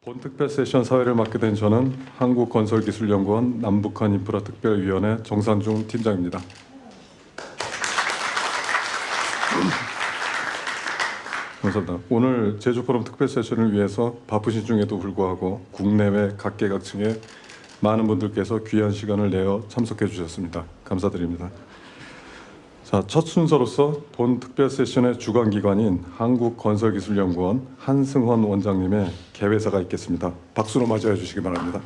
본 특별 세션 사회를 맡게 된 저는 한국건설기술연구원 남북한 인프라 특별위원회 정산중 팀장입니다. 감사합니다. 오늘 제주포럼 특별 세션을 위해서 바쁘신 중에도 불구하고 국내외 각계각층의 많은 분들께서 귀한 시간을 내어 참석해 주셨습니다. 감사드립니다. 자, 첫 순서로서 본 특별 세션의 주관기관인 한국건설기술연구원 한승헌 원장님의 개회사가 있겠습니다. 박수로 맞이해 주시기 바랍니다.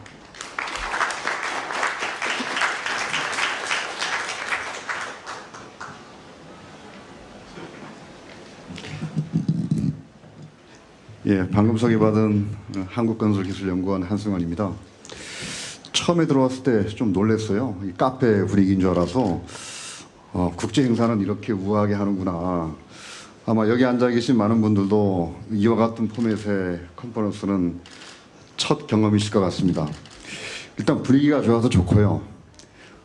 예, 방금 소개받은 한국건설기술연구원 한승헌입니다. 처음에 들어왔을 때 좀 놀랐어요. 이 카페 분위기인 줄 알아서 국제 행사는 이렇게 우아하게 하는구나. 아마 여기 앉아 계신 많은 분들도 이와 같은 포맷의 컨퍼런스는 첫 경험이실 것 같습니다. 일단 분위기가 좋아서 좋고요.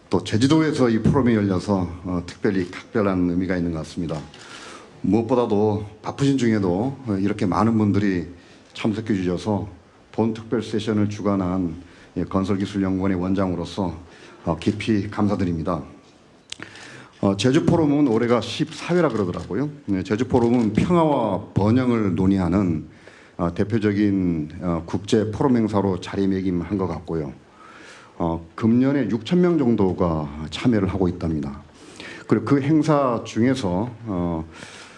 또 제주도에서 이 포럼이 열려서 특별히 각별한 의미가 있는 것 같습니다. 무엇보다도 바쁘신 중에도 이렇게 많은 분들이 참석해 주셔서 본 특별 세션을 주관한 건설기술연구원의 원장으로서 깊이 감사드립니다. 제주포럼은 올해가 14회라 그러더라고요. 제주포럼은 평화와 번영을 논의하는 대표적인 국제 포럼 행사로 자리매김한 것 같고요. 금년에 6,000명 정도가 참여를 하고 있답니다. 그리고 그 행사 중에서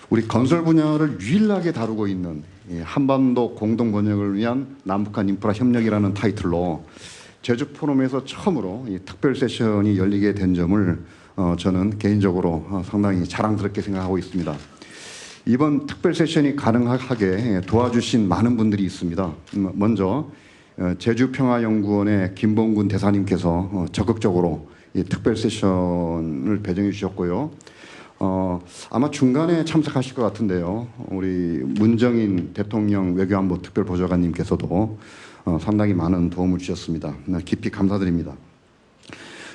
우리 건설 분야를 유일하게 다루고 있는 한반도 공동 번영을 위한 남북한 인프라 협력이라는 타이틀로 제주 포럼에서 처음으로 이 특별 세션이 열리게 된 점을 저는 개인적으로 상당히 자랑스럽게 생각하고 있습니다. 이번 특별 세션이 가능하게 도와주신 많은 분들이 있습니다. 먼저 제주평화연구원의 김봉군 대사님께서 적극적으로 이 특별 세션을 배정해 주셨고요. 아마 중간에 참석하실 것 같은데요. 우리 문정인 대통령 외교안보 특별보좌관님께서도 상당히 많은 도움을 주셨습니다. 깊이 감사드립니다.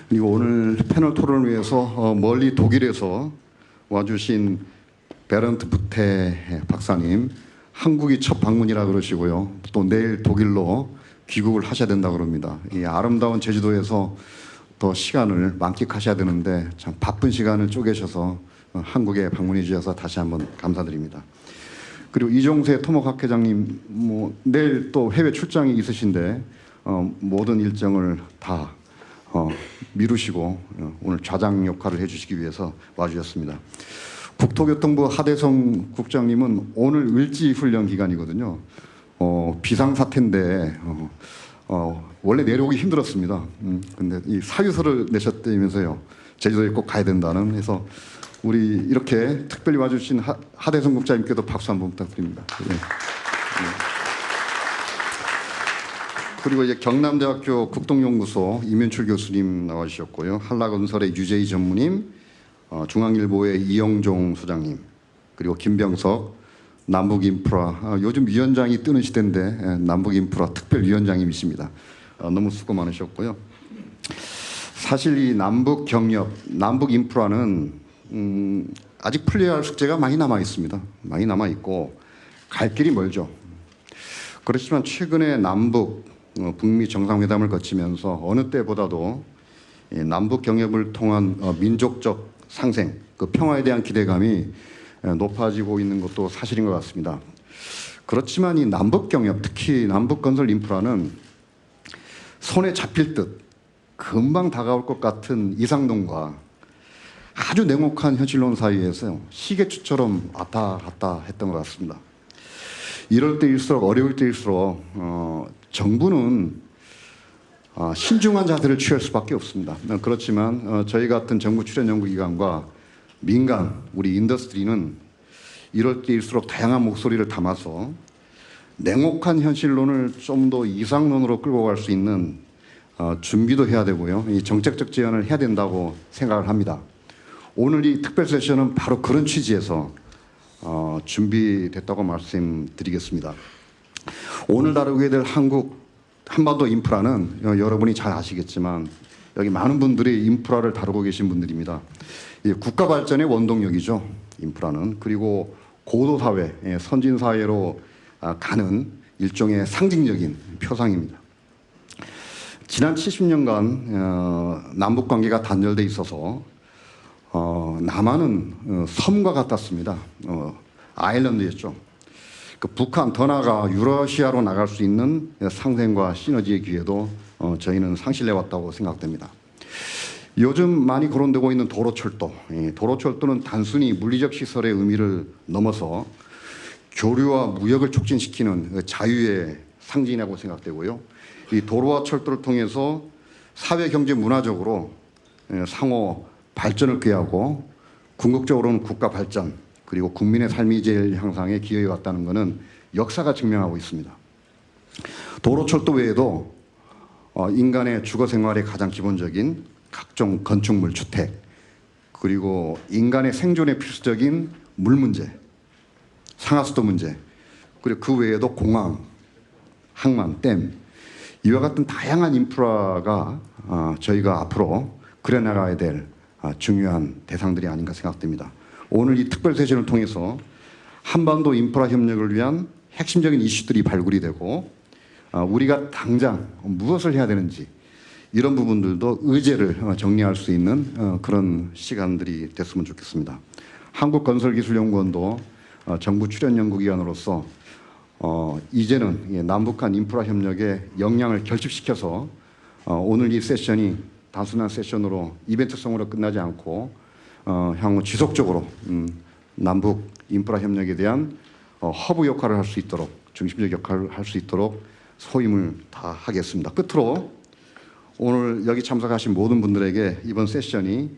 그리고 오늘 패널 토론을 위해서 멀리 독일에서 와주신 베런트 부테 박사님, 한국이 첫 방문이라 그러시고요. 또 내일 독일로 귀국을 하셔야 된다 그럽니다. 이 아름다운 제주도에서 더 시간을 만끽하셔야 되는데 참 바쁜 시간을 쪼개셔서 한국에 방문해 주셔서 다시 한번 감사드립니다. 그리고 이종세 토목학회장님, 내일 또 해외 출장이 있으신데 모든 일정을 다 미루시고 오늘 좌장 역할을 해주시기 위해서 와주셨습니다. 국토교통부 하대성 국장님은 오늘 을지훈련 기간이거든요. 비상사태인데 원래 내려오기 힘들었습니다. 근데 이 사유서를 내셨다면서요. 제주도에 꼭 가야 된다는. 해서 우리 이렇게 특별히 와주신 하대성 국장님께도 박수 한번 부탁드립니다. 네. 그리고 이제 경남대학교 국동연구소 이면출 교수님 나와주셨고요. 한락건설의 유재희 전무님, 중앙일보의 이영종 소장님, 그리고 김병석 남북인프라, 요즘 위원장이 뜨는 시대인데 남북인프라 특별위원장님이십니다. 너무 수고 많으셨고요. 사실 이 남북경협, 남북인프라는 아직 풀려야 할 숙제가 많이 남아 있습니다. 많이 남아 있고 갈 길이 멀죠. 그렇지만 최근에 남북 북미 정상회담을 거치면서 어느 때보다도 남북 경협을 통한 민족적 상생, 그 평화에 대한 기대감이 높아지고 있는 것도 사실인 것 같습니다. 그렇지만 이 남북 경협, 특히 남북 건설 인프라는 손에 잡힐 듯 금방 다가올 것 같은 이상론과 아주 냉혹한 현실론 사이에서 시계추처럼 왔다 갔다 했던 것 같습니다. 이럴 때일수록, 어려울 때일수록 정부는 신중한 자세를 취할 수밖에 없습니다. 그렇지만 저희 같은 정부 출연 연구기관과 민간, 우리 인더스트리는 이럴 때일수록 다양한 목소리를 담아서 냉혹한 현실론을 좀 더 이상론으로 끌고 갈 수 있는 준비도 해야 되고요. 이 정책적 제안을 해야 된다고 생각을 합니다. 오늘 이 특별 세션은 바로 그런 취지에서 준비됐다고 말씀드리겠습니다. 오늘 다루게 될 한반도 인프라는 여러분이 잘 아시겠지만 여기 많은 분들이 인프라를 다루고 계신 분들입니다. 국가 발전의 원동력이죠. 인프라는. 그리고 고도사회, 선진사회로 가는 일종의 상징적인 표상입니다. 지난 70년간 남북 관계가 단절돼 있어서 남한은 섬과 같았습니다. 아일랜드였죠. 그 북한 더 나아가 유러시아로 나갈 수 있는 상생과 시너지의 기회도 저희는 상실해 왔다고 생각됩니다. 요즘 많이 거론되고 있는 도로철도, 도로철도는 단순히 물리적 시설의 의미를 넘어서 교류와 무역을 촉진시키는 자유의 상징이라고 생각되고요. 이 도로와 철도를 통해서 사회, 경제, 문화적으로 상호 발전을 꾀하고 궁극적으로는 국가 발전 그리고 국민의 삶의 질 향상에 기여해 왔다는 것은 역사가 증명하고 있습니다. 도로, 철도 외에도 인간의 주거 생활의 가장 기본적인 각종 건축물, 주택 그리고 인간의 생존에 필수적인 물 문제, 상하수도 문제 그리고 그 외에도 공항, 항만, 댐 이와 같은 다양한 인프라가 저희가 앞으로 그려나가야 될 중요한 대상들이 아닌가 생각됩니다. 오늘 이 특별 세션을 통해서 한반도 인프라 협력을 위한 핵심적인 이슈들이 발굴이 되고 우리가 당장 무엇을 해야 되는지 이런 부분들도 의제를 정리할 수 있는 그런 시간들이 됐으면 좋겠습니다. 한국건설기술연구원도 정부 출연 연구기관으로서 이제는 남북한 인프라 협력에 역량을 결집시켜서 오늘 이 세션이 단순한 세션으로 이벤트성으로 끝나지 않고 향후 지속적으로 남북 인프라 협력에 대한 허브 역할을 할 수 있도록 중심적 역할을 할 수 있도록 소임을 다하겠습니다. 끝으로 오늘 여기 참석하신 모든 분들에게 이번 세션이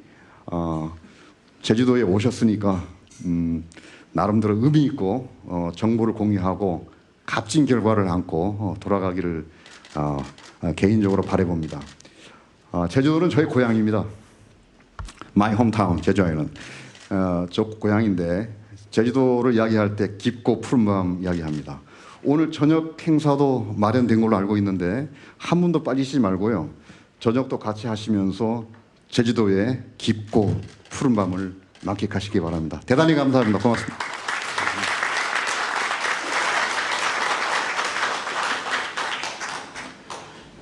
제주도에 오셨으니까 나름대로 의미 있고 정보를 공유하고 값진 결과를 안고 돌아가기를 개인적으로 바라봅니다. 제주도는 저희 고향입니다. My hometown, 제주 아일랜드. 저 고향인데 제주도를 이야기할 때 깊고 푸른 마음 이야기합니다. 오늘 저녁 행사도 마련된 걸로 알고 있는데 한 분도 빠지시지 말고요. 저녁도 같이 하시면서 제주도의 깊고 푸른 밤을 만끽하시기 바랍니다. 대단히 감사합니다. 고맙습니다.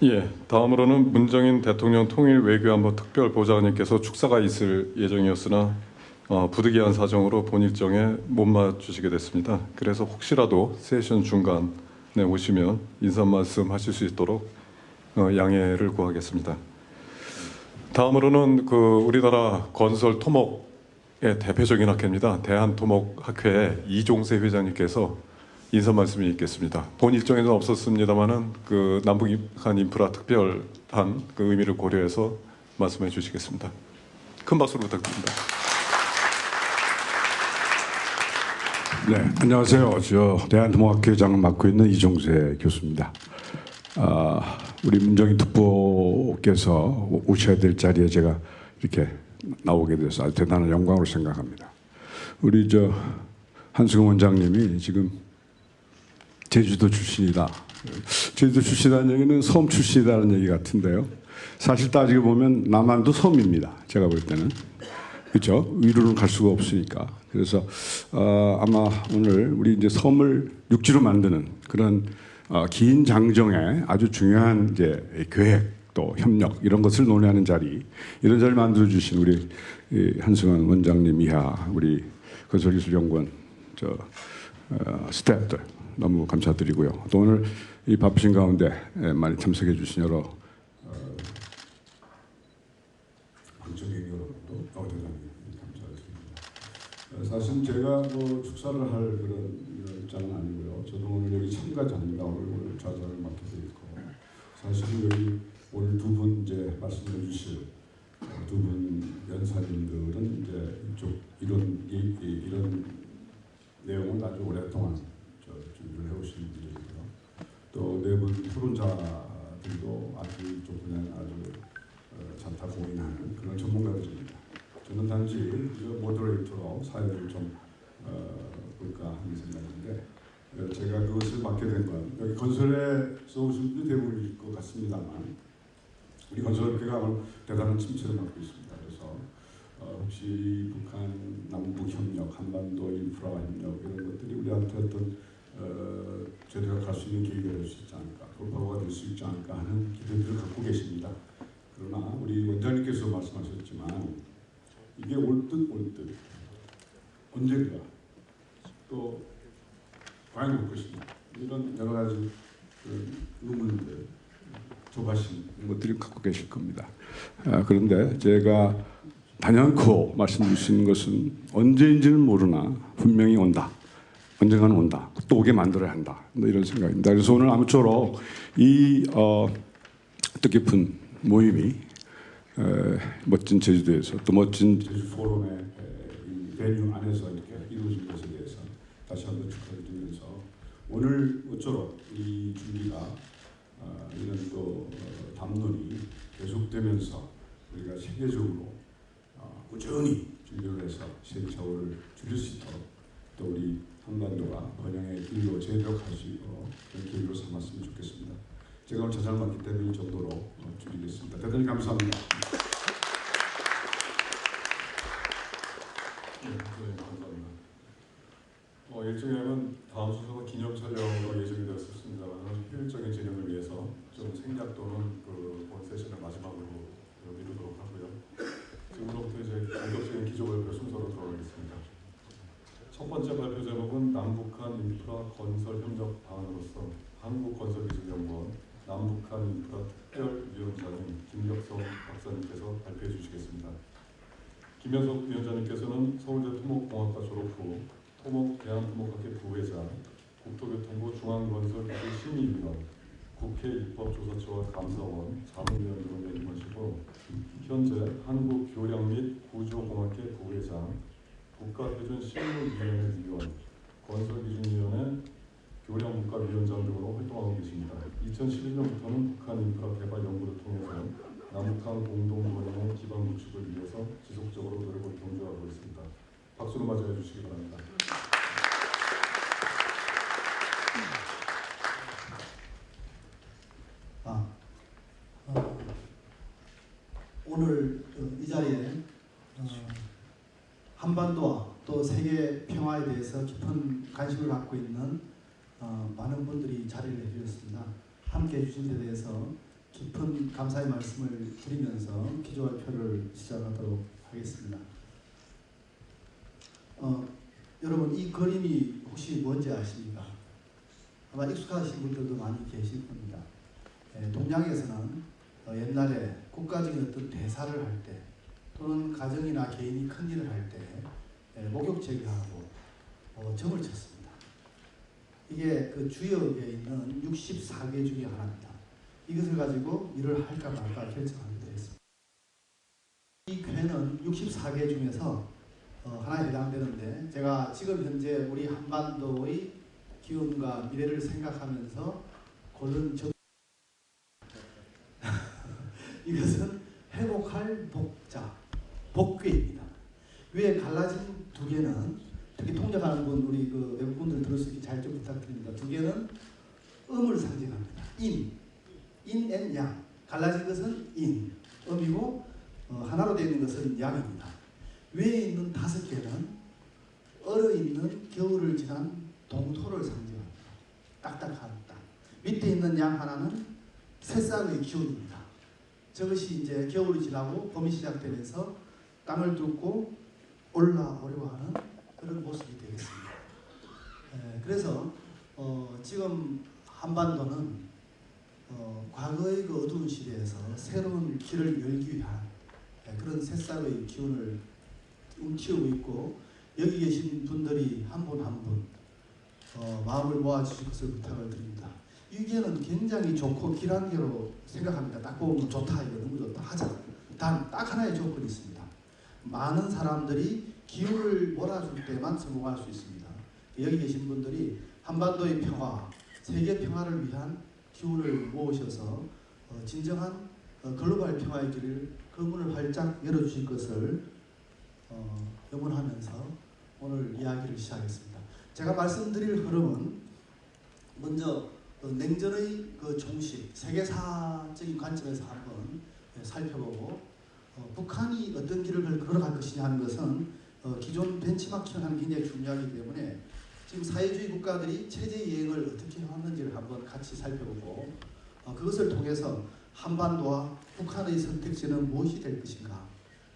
예, 다음으로는 문정인 대통령 통일 외교안보 특별보좌관님께서 축사가 있을 예정이었으나 부득이한 사정으로 본 일정에 못 맞추시게 됐습니다. 그래서 혹시라도 세션 중간에 오시면 인사 말씀 하실 수 있도록 양해를 구하겠습니다. 다음으로는 우리나라 건설 토목의 대표적인 학회입니다. 대한토목학회 이종세 회장님께서 인사 말씀이 있겠습니다. 본 일정에는 없었습니다만은 남북한 인프라 특별한 그 의미를 고려해서 말씀해 주시겠습니다. 큰 박수로 부탁드립니다. 네, 안녕하세요. 저 대한토목학회장을 맡고 있는 이종세 교수입니다. 우리 문정인 특보께서 오셔야 될 자리에 제가 이렇게 나오게 돼서 아주 대단한 영광으로 생각합니다. 우리 한승훈 원장님이 지금 제주도 출신이다. 제주도 출신이라는 얘기는 섬 출신이라는 얘기 같은데요. 사실 따지고 보면 남한도 섬입니다. 제가 볼 때는. 그렇죠? 위로는 갈 수가 없으니까. 그래서 아마 오늘 우리 이제 섬을 육지로 만드는 그런 긴 장정의 아주 중요한 이제 계획 또 협력 이런 것을 논의하는 자리 이런 자리를 만들어 주신 우리 한승환 원장님 이하 우리 건설기술연구원 스태프들 너무 감사드리고요. 또 오늘 이 바쁘신 가운데 많이 참석해 주신 여러 방청객 여러분도 대단히 감사드립니다. 사실 제가 축사를 할 그런 입장은 아니고요. 저도 오늘 여기 참가자입니다. 오늘 좌절을 맡게 돼 있고 사실은 여기 오늘 두 분 이제 말씀해 주실 두 분 연사님들은 이제 이런 내용을 아주 오랫동안 준비를 해오신 분들이고요. 또 네 분 토론자들도 아주 이쪽 분야에 아주 잘다 고민하는 그런 전문가들입니다. 저는 단지 모더레이터로 사회를 좀 볼까 하는 생각인데 제가 그것을 맡게 된 건 여기 건설에서 오신 분이 대부분일 것 같습니다만 우리 건설업계가 오늘 대단한 침체를 맞고 있습니다. 그래서 혹시 북한 남북 협력, 한반도 인프라 협력 이런 것들이 우리한테 어떤 저희가 갈 수 있는 계기가 될 수 있지 않을까, 돌파구가 될 수 있지 않을까 하는 기대들을 갖고 계십니다. 그러나 우리 원장님께서 말씀하셨지만 이게 올 듯 언젠가 또 과연 올 것이냐, 이런 여러 가지 의문들, 조바심 이런 것들이 갖고 계실 겁니다. 그런데 제가 단연코 말씀드릴 수 있는 것은 언제인지는 모르나 분명히 온다. 언젠가는 온다. 또 오게 만들어야 한다. 이런 생각입니다. 그래서 오늘 아무쪼록 이 뜻깊은 모임이 멋진 제주도에서 또 멋진 제주 포럼의 이 베뉴 안에서 이렇게 이루어진 것에 대해서 다시 한번 축하드리면서 오늘 모쪼록 이 준비가 이런 또 담론이 계속되면서 우리가 세계적으로 꾸준히 준비를 해서 시행착오를 줄일 수 있도록 또 우리 한반도가 번영의 길로 제도록할 수 있도록 그런 계기로 삼았으면 좋겠습니다. 제가 오늘 자장을 맡기 때문에 이 정도로 줄이겠습니다. 대단히 감사합니다. 네, 감사합니다. 일정에는 다음 순서가 기념 촬영으로 예정이 되었습니다만 효율적인 진행을 위해서 좀 생략 또는 본 세션을 마지막으로 미루도록 하고요. 지금부터 이제 본격적인 기조 발표 순서로 들어가겠습니다. 첫 번째 발표 제목은 남북한 인프라 건설 협력 방안으로서 한국건설기술연구원 남북한 인프라 특별위원장인 김격성 박사님께서 발표해 주시겠습니다. 김현석 위원장님께서는 서울대 토목공학과 졸업 후 토목대한토목학회 부회장, 국토교통부 중앙건설기술심의위원, 국회 입법조사처와 감사원, 자문위원 등을 역임하시고 현재 한국교량 및 구조공학회 부회장, 국가표준실무위원회 위원, 건설기준위원회 교량국가위원장 등으로 활동하고 계십니다. 2011년부터는 북한 인프라 개발 연구를 통해서 남북한 공동번영의 기반 구축을 위해서 지속적으로 노력을 경주하고 있습니다. 박수로 맞이해 주시기 바랍니다. 오늘 이 자리에 한반도와 또 세계 평화에 대해서 깊은 관심을 갖고 있는 많은 분들이 자리를 해주셨습니다. 함께 해주신 데 대해서 깊은 감사의 말씀을 드리면서 기조 발표를 시작하도록 하겠습니다. 여러분, 이 그림이 혹시 뭔지 아십니까? 아마 익숙하신 분들도 많이 계실 겁니다. 동양에서는 옛날에 국가적인 어떤 대사를 할 때 또는 가정이나 개인이 큰 일을 할 때 목욕 제기하고 점을 쳤습니다. 이게 그 주역에 있는 64개 중에 하나입니다. 이것을 가지고 일을 할까 말까 결정하게 되었습니다. 이 괴는 64개 중에서 하나에 해당되는데, 제가 지금 현재 우리 한반도의 기운과 미래를 생각하면서 고른 이것은 회복할 복자, 복귀입니다. 위에 갈라진 두 개는, 특히 통역하는 분, 우리 그 외국분들 들을 수 있게 잘 좀 부탁드립니다. 두 개는 음을 상징합니다. 인 앤 양. 갈라진 것은 인, 음이고 하나로 되어 있는 것은 양입니다. 위에 있는 5개는 얼어있는 겨울을 지난 동토를 상징합니다. 딱딱한 땅. 밑에 있는 양 하나는 새싹의 기운입니다. 저것이 이제 겨울이 지나고 봄이 시작되면서 땅을 뚫고 올라오려고 하는 그런 모습이 되겠습니다. 그래서 지금 한반도는 과거의 그 어두운 시대에서 새로운 길을 열기 위한 그런 새싹의 기운을 움키우고 있고, 여기 계신 분들이 한 분 한 분 마음을 모아주실 것을 부탁을 드립니다. 이게는 굉장히 좋고 길한 개로 생각합니다. 딱 보면 좋다, 이거 너무 좋다 하자. 단 딱 하나의 조건이 있습니다. 많은 사람들이 기운을 몰아줄 때만 성공할 수 있습니다. 여기 계신 분들이 한반도의 평화, 세계 평화를 위한 기운을 모으셔서 진정한 글로벌 평화의 길을, 그 문을 활짝 열어주실 것을 염원하면서 오늘 이야기를 시작했습니다. 제가 말씀드릴 흐름은 먼저 냉전의 그 종식, 세계사적인 관점에서 한번 살펴보고, 북한이 어떤 길을 걸어갈 것이냐 하는 것은 기존 벤치마킹을 하는 게 굉장히 중요하기 때문에 지금 사회주의 국가들이 체제 이행을 어떻게 하느냐 같이 살펴보고 그것을 통해서 한반도와 북한의 선택지는 무엇이 될 것인가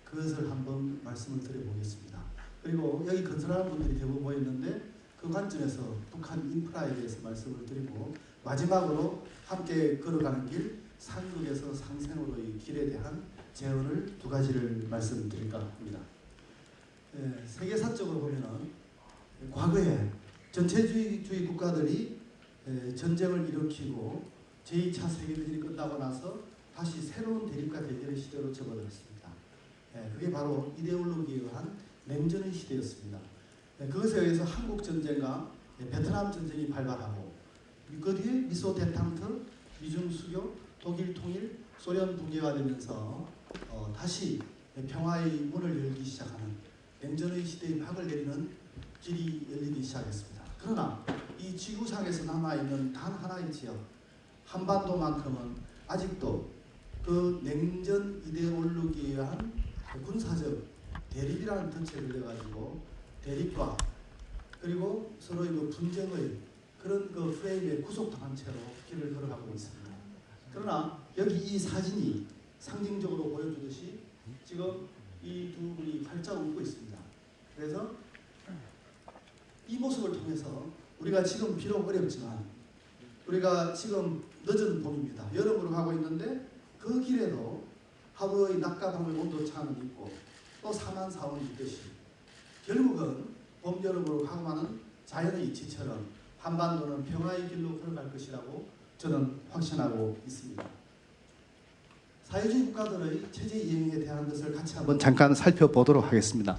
그것을 한번 말씀을 드려보겠습니다. 그리고 여기 건설하는 분들이 대부분 모였는데 그 관점에서 북한 인프라에 대해서 말씀을 드리고 마지막으로 함께 걸어가는 길 상륙에서 상생으로의 길에 대한 제언을 두 가지를 말씀드릴까 합니다. 세계사적으로 보면은 과거에 전체주의 국가들이 전쟁을 일으키고 제2차 세계대전이 끝나고 나서 다시 새로운 대립과 대결의 시대로 접어들었습니다. 그게 바로 이데올로기에 의한 냉전의 시대였습니다. 그것에 의해서 한국 전쟁과 베트남 전쟁이 발발하고 그 뒤에 미소 대탕트, 미중 수교, 독일 통일, 소련 붕괴가 되면서 다시 평화의 문을 열기 시작하는 냉전의 시대의 막을 내리는 길이 열리기 시작했습니다. 그러나 이 지구상에서 남아있는 단 하나의 지역 한반도만큼은 아직도 그 냉전 이데올로기에 의한 군사적 대립이라는 덫에 걸려가지고 대립과 그리고 서로의 그 분쟁의 그런 그 프레임에 구속당한 채로 길을 걸어가고 있습니다. 그러나 여기 이 사진이 상징적으로 보여주듯이 지금 이 두 분이 활짝 웃고 있습니다. 그래서 이 모습을 통해서 우리가 지금 비록 어렵지만 우리가 지금 늦은 봄입니다. 여름으로 가고 있는데 그 길에도 하루의 낮과 밤의 온도차는 있고 또 사만사원이 있듯이 결국은 봄, 여름으로 가고만은 자연의 이치처럼 한반도는 평화의 길로 걸어갈 것이라고 저는 확신하고 있습니다. 사회주의 국가들의 체제 이행에 대한 것을 같이 한번 잠깐 살펴보도록 하겠습니다.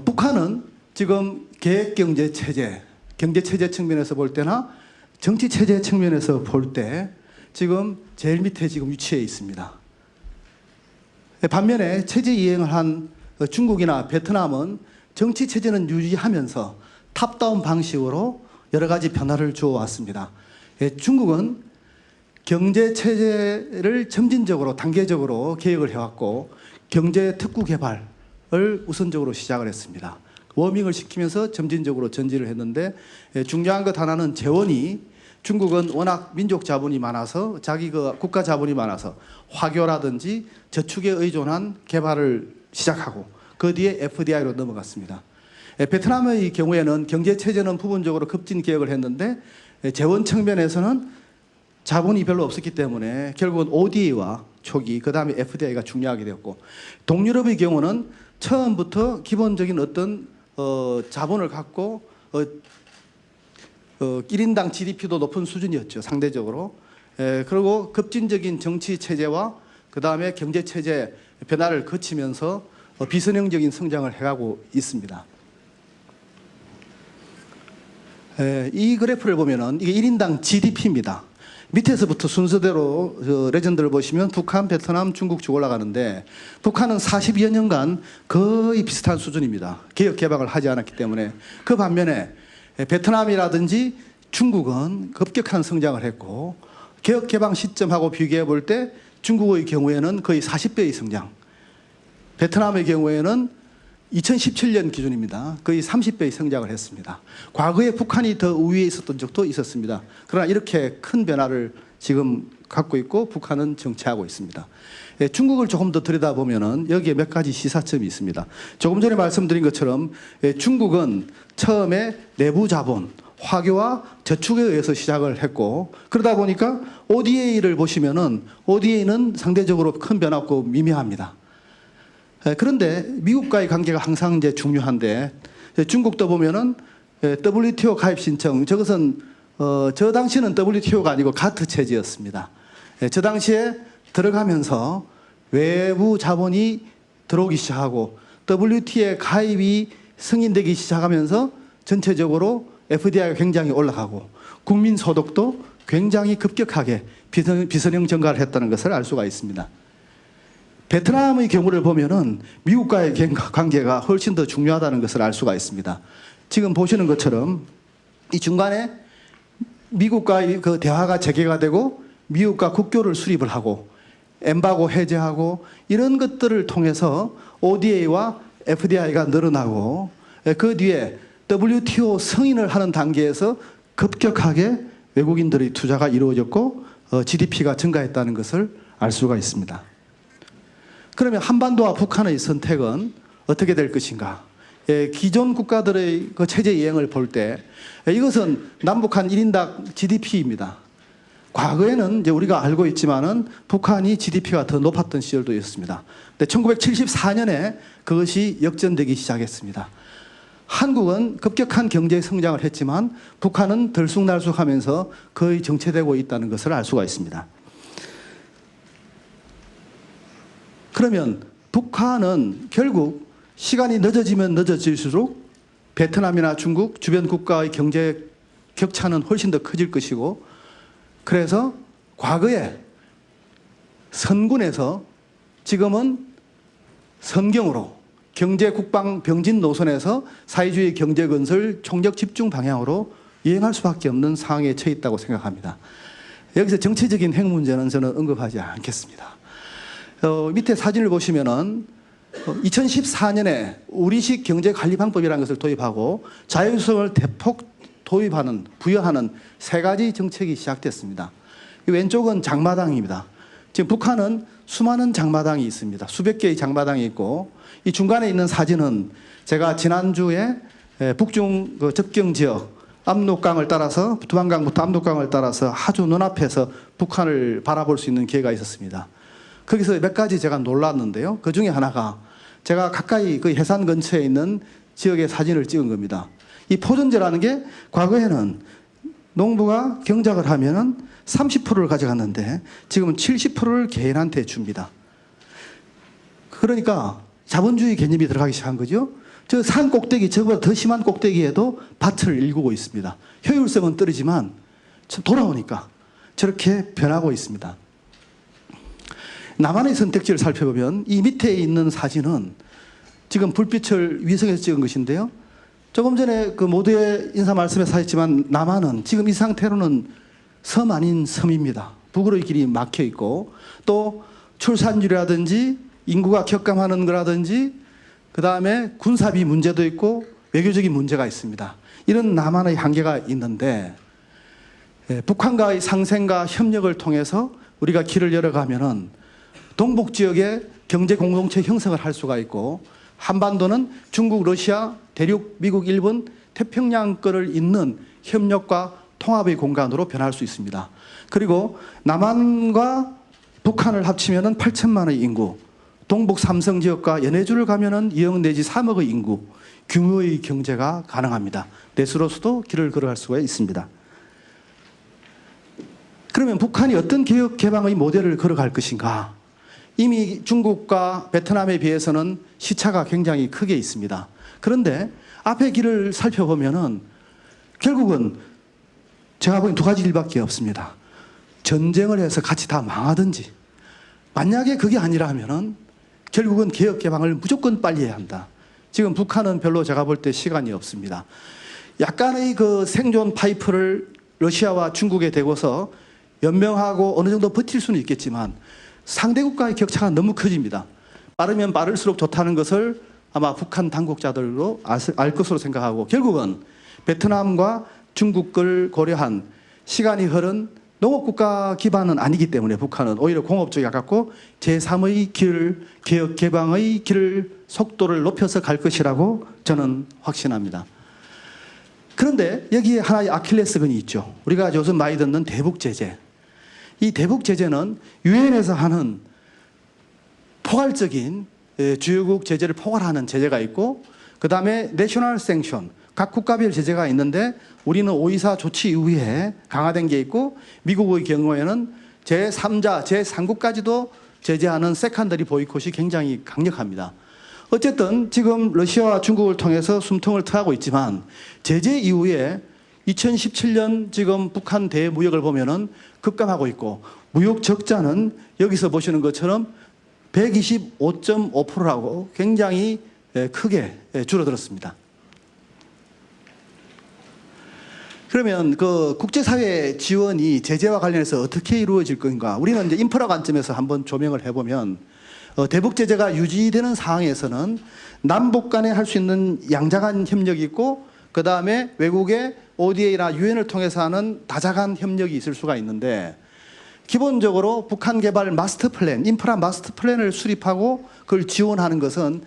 북한은 지금 계획경제체제, 경제체제 측면에서 볼 때나 정치체제 측면에서 볼 때 지금 제일 밑에 지금 위치해 있습니다. 반면에 체제 이행을 한 중국이나 베트남은 정치체제는 유지하면서 탑다운 방식으로 여러 가지 변화를 주어왔습니다. 중국은 경제체제를 점진적으로 단계적으로 개혁을 해왔고 경제특구 개발을 우선적으로 시작을 했습니다. 워밍을 시키면서 점진적으로 전진을 했는데 중요한 것 하나는 재원이 중국은 워낙 민족 자본이 많아서 자기 그 국가 자본이 많아서 화교라든지 저축에 의존한 개발을 시작하고 그 뒤에 FDI로 넘어갔습니다. 베트남의 경우에는 경제체제는 부분적으로 급진 개혁을 했는데 재원 측면에서는 자본이 별로 없었기 때문에 결국은 ODA와 초기 그 다음에 FDI가 중요하게 되었고 동유럽의 경우는 처음부터 기본적인 어떤 자본을 갖고 1인당 GDP도 높은 수준이었죠. 상대적으로. 그리고 급진적인 정치 체제와 그 다음에 경제 체제 변화를 거치면서 비선형적인 성장을 해가고 있습니다. 이 그래프를 보면은 이게 1인당 GDP입니다. 밑에서부터 순서대로 레전드를 보시면 북한, 베트남, 중국 쭉 올라가는데 북한은 42여 년간 거의 비슷한 수준입니다. 개혁 개방을 하지 않았기 때문에. 그 반면에 베트남이라든지 중국은 급격한 성장을 했고 개혁 개방 시점하고 비교해 볼 때 중국의 경우에는 거의 40배의 성장, 베트남의 경우에는 2017년 기준입니다. 거의 30배의 성장을 했습니다. 과거에 북한이 더 우위에 있었던 적도 있었습니다. 그러나 이렇게 큰 변화를 지금 갖고 있고 북한은 정체하고 있습니다. 중국을 조금 더 들여다보면 여기에 몇 가지 시사점이 있습니다. 조금 전에 말씀드린 것처럼 중국은 처음에 내부 자본, 화교와 저축에 의해서 시작을 했고 그러다 보니까 ODA를 보시면은 ODA는 상대적으로 큰 변화 없고 미미합니다. 그런데 미국과의 관계가 항상 이제 중요한데 중국도 보면은 WTO 가입 신청 저것은 저 당시는 WTO가 아니고 가트 체제였습니다. 저 당시에 들어가면서 외부 자본이 들어오기 시작하고 WTO에 가입이 승인되기 시작하면서 전체적으로 FDI가 굉장히 올라가고 국민 소득도 굉장히 급격하게 비선형 증가를 했다는 것을 알 수가 있습니다. 베트남의 경우를 보면은 미국과의 관계가 훨씬 더 중요하다는 것을 알 수가 있습니다. 지금 보시는 것처럼 이 중간에 미국과의 그 대화가 재개가 되고 미국과 국교를 수립을 하고 엠바고 해제하고 이런 것들을 통해서 ODA와 FDI가 늘어나고 그 뒤에 WTO 승인을 하는 단계에서 급격하게 외국인들의 투자가 이루어졌고 GDP가 증가했다는 것을 알 수가 있습니다. 그러면 한반도와 북한의 선택은 어떻게 될 것인가? 기존 국가들의 그 체제 이행을 볼 때 이것은 남북한 1인당 GDP입니다. 과거에는 이제 우리가 알고 있지만은 북한이 GDP가 더 높았던 시절도 있었습니다. 근데 1974년에 그것이 역전되기 시작했습니다. 한국은 급격한 경제 성장을 했지만 북한은 들쑥날쑥하면서 거의 정체되고 있다는 것을 알 수가 있습니다. 그러면 북한은 결국 시간이 늦어지면 늦어질수록 베트남이나 중국 주변 국가의 경제 격차는 훨씬 더 커질 것이고, 그래서 과거에 선군에서 지금은 선경으로 경제 국방 병진 노선에서 사회주의 경제 건설 총력 집중 방향으로 이행할 수밖에 없는 상황에 처해 있다고 생각합니다. 여기서 정치적인 핵 문제는 저는 언급하지 않겠습니다. 밑에 사진을 보시면은 2014년에 우리식 경제관리방법이라는 것을 도입하고 자율성을 대폭 도입하는, 부여하는 세 가지 정책이 시작됐습니다. 왼쪽은 장마당입니다. 지금 북한은 수많은 장마당이 있습니다. 수백 개의 장마당이 있고, 이 중간에 있는 사진은 제가 지난주에 북중 접경 지역 압록강을 따라서, 두만강부터 압록강을 따라서 아주 눈앞에서 북한을 바라볼 수 있는 기회가 있었습니다. 거기서 몇 가지 제가 놀랐는데요. 그 중에 하나가 제가 가까이 그 해산 근처에 있는 지역의 사진을 찍은 겁니다. 이 포전제라는 게 과거에는 농부가 경작을 하면은 30%를 가져갔는데 지금은 70%를 개인한테 줍니다. 그러니까 자본주의 개념이 들어가기 시작한 거죠. 저 산 꼭대기, 저보다 더 심한 꼭대기에도 밭을 일구고 있습니다. 효율성은 떨어지만 돌아오니까 저렇게 변하고 있습니다. 남한의 선택지를 살펴보면 이 밑에 있는 사진은 지금 불빛을 위성에서 찍은 것인데요. 조금 전에 그 모두의 인사 말씀에서 하셨지만 남한은 지금 이 상태로는 섬 아닌 섬입니다. 북으로의 길이 막혀 있고, 또 출산율이라든지 인구가 격감하는 거라든지 그 다음에 군사비 문제도 있고 외교적인 문제가 있습니다. 이런 남한의 한계가 있는데 북한과의 상생과 협력을 통해서 우리가 길을 열어가면은 동북 지역에 경제 공동체 형성을 할 수가 있고, 한반도는 중국, 러시아, 대륙, 미국, 일본, 태평양권을 잇는 협력과 통합의 공간으로 변할 수 있습니다. 그리고 남한과 북한을 합치면은 8천만의 인구, 동북 삼성 지역과 연해주를 가면은 2억 내지 3억의 인구, 규모의 경제가 가능합니다. 넷으로서도 길을 걸어갈 수가 있습니다. 그러면 북한이 어떤 개혁 개방의 모델을 걸어갈 것인가? 이미 중국과 베트남에 비해서는 시차가 굉장히 크게 있습니다. 그런데 앞의 길을 살펴보면은 결국은 제가 보기엔 두 가지 일밖에 없습니다. 전쟁을 해서 같이 다 망하든지, 만약에 그게 아니라면은 결국은 개혁 개방을 무조건 빨리 해야 한다. 지금 북한은 별로 제가 볼 때 시간이 없습니다. 약간의 그 생존 파이프를 러시아와 중국에 대고서 연명하고 어느 정도 버틸 수는 있겠지만 상대국과의 격차가 너무 커집니다. 빠르면 빠를수록 좋다는 것을 아마 북한 당국자들도 알 것으로 생각하고, 결국은 베트남과 중국을 고려한 시간이 흐른 농업국가 기반은 아니기 때문에 북한은 오히려 공업적이 가깝고 제3의 길, 개혁 개방의 길을 속도를 높여서 갈 것이라고 저는 확신합니다. 그런데 여기에 하나의 아킬레스건이 있죠. 우리가 요즘 많이 듣는 대북제재. 이 대북제재는 유엔에서 하는 포괄적인 주요국 제재를 포괄하는 제재가 있고, 그 다음에 내셔널 생션, 각 국가별 제재가 있는데 우리는 5.24 조치 이후에 강화된 게 있고, 미국의 경우에는 제3자, 제3국까지도 제재하는 세컨더리 보이콧이 굉장히 강력합니다. 어쨌든 지금 러시아와 중국을 통해서 숨통을 트하고 있지만 제재 이후에 2017년 지금 북한 대무역을 보면은 급감하고 있고, 무역 적자는 여기서 보시는 것처럼 125.5%라고 굉장히 크게 줄어들었습니다. 그러면 그 국제사회 지원이 제재와 관련해서 어떻게 이루어질 건가? 우리는 이제 인프라 관점에서 한번 조명을 해보면 대북 제재가 유지되는 상황에서는 남북 간에 할 수 있는 양자간 협력이 있고, 그 다음에 외국의 ODA나 유엔을 통해서 하는 다자간 협력이 있을 수가 있는데 기본적으로 북한 개발 마스터 플랜, 인프라 마스터 플랜을 수립하고 그걸 지원하는 것은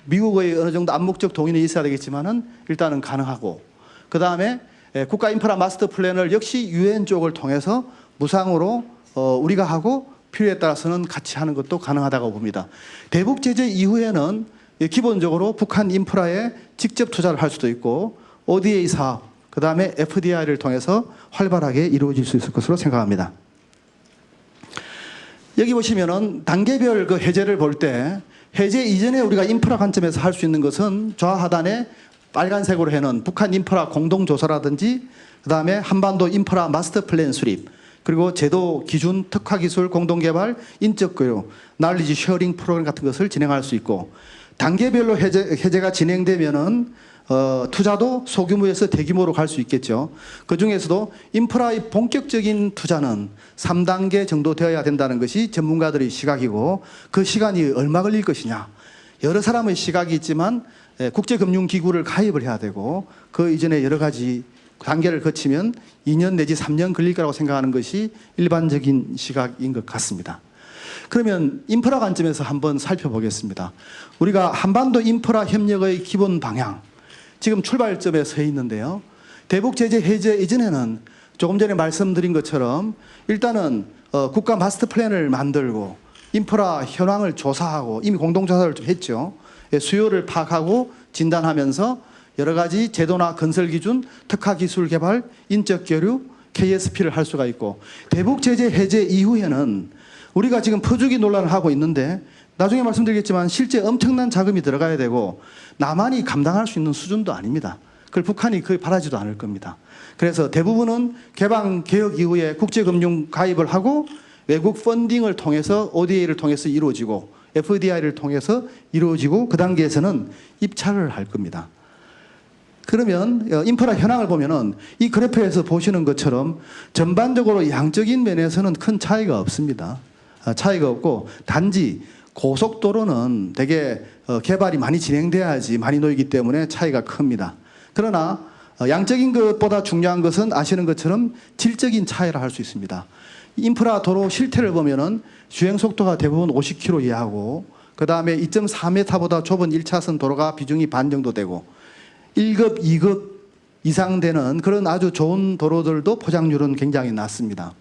미국의 어느 정도 암묵적 동의는 있어야 되겠지만은 일단은 가능하고 그 다음에 국가 인프라 마스터 플랜을 역시 유엔 쪽을 통해서 무상으로 우리가 하고 필요에 따라서는 같이 하는 것도 가능하다고 봅니다. 대북 제재 이후에는 기본적으로 북한 인프라에 직접 투자를 할 수도 있고 ODA 사업, 그 다음에 FDI를 통해서 활발하게 이루어질 수 있을 것으로 생각합니다. 여기 보시면은 단계별 그 해제를 볼 때 해제 이전에 우리가 인프라 관점에서 할 수 있는 것은 좌하단에 빨간색으로 해놓은 북한 인프라 공동조사라든지 그 다음에 한반도 인프라 마스터 플랜 수립 그리고 제도 기준 특화기술 공동개발 인적 교육 날리지 쉐어링 프로그램 같은 것을 진행할 수 있고 단계별로 해제가 진행되면은 투자도 소규모에서 대규모로 갈 수 있겠죠. 그 중에서도 인프라의 본격적인 투자는 3단계 정도 되어야 된다는 것이 전문가들의 시각이고 그 시간이 얼마 걸릴 것이냐. 여러 사람의 시각이 있지만 국제금융기구를 가입을 해야 되고 그 이전에 여러 가지 단계를 거치면 2년 내지 3년 걸릴 거라고 생각하는 것이 일반적인 시각인 것 같습니다. 그러면 인프라 관점에서 한번 살펴보겠습니다. 우리가 한반도 인프라 협력의 기본 방향 지금 출발점에 서 있는데요. 대북 제재 해제 이전에는 조금 전에 말씀드린 것처럼 일단은 국가 마스터 플랜을 만들고 인프라 현황을 조사하고 이미 공동조사를 좀 했죠. 수요를 파악하고 진단하면서 여러 가지 제도나 건설 기준, 특화 기술 개발, 인적 교류, KSP를 할 수가 있고 대북 제재 해제 이후에는 우리가 지금 퍼주기 논란을 하고 있는데 나중에 말씀드리겠지만 실제 엄청난 자금이 들어가야 되고 남한이 감당할 수 있는 수준도 아닙니다. 그걸 북한이 거의 바라지도 않을 겁니다. 그래서 대부분은 개방 개혁 이후에 국제금융 가입을 하고 외국 펀딩을 통해서 ODA를 통해서 이루어지고 FDI를 통해서 이루어지고 그 단계에서는 입찰을 할 겁니다. 그러면 인프라 현황을 보면은 이 그래프에서 보시는 것처럼 전반적으로 양적인 면에서는 큰 차이가 없습니다. 차이가 없고 단지 고속도로는 되게 개발이 많이 진행돼야지 많이 놓이기 때문에 차이가 큽니다. 그러나 양적인 것보다 중요한 것은 아시는 것처럼 질적인 차이라 할 수 있습니다. 인프라 도로 실태를 보면은 주행 속도가 대부분 50km 이하고 그 다음에 2.4m보다 좁은 1차선 도로가 비중이 반 정도 되고 1급, 2급 이상 되는 그런 아주 좋은 도로들도 포장률은 굉장히 낮습니다.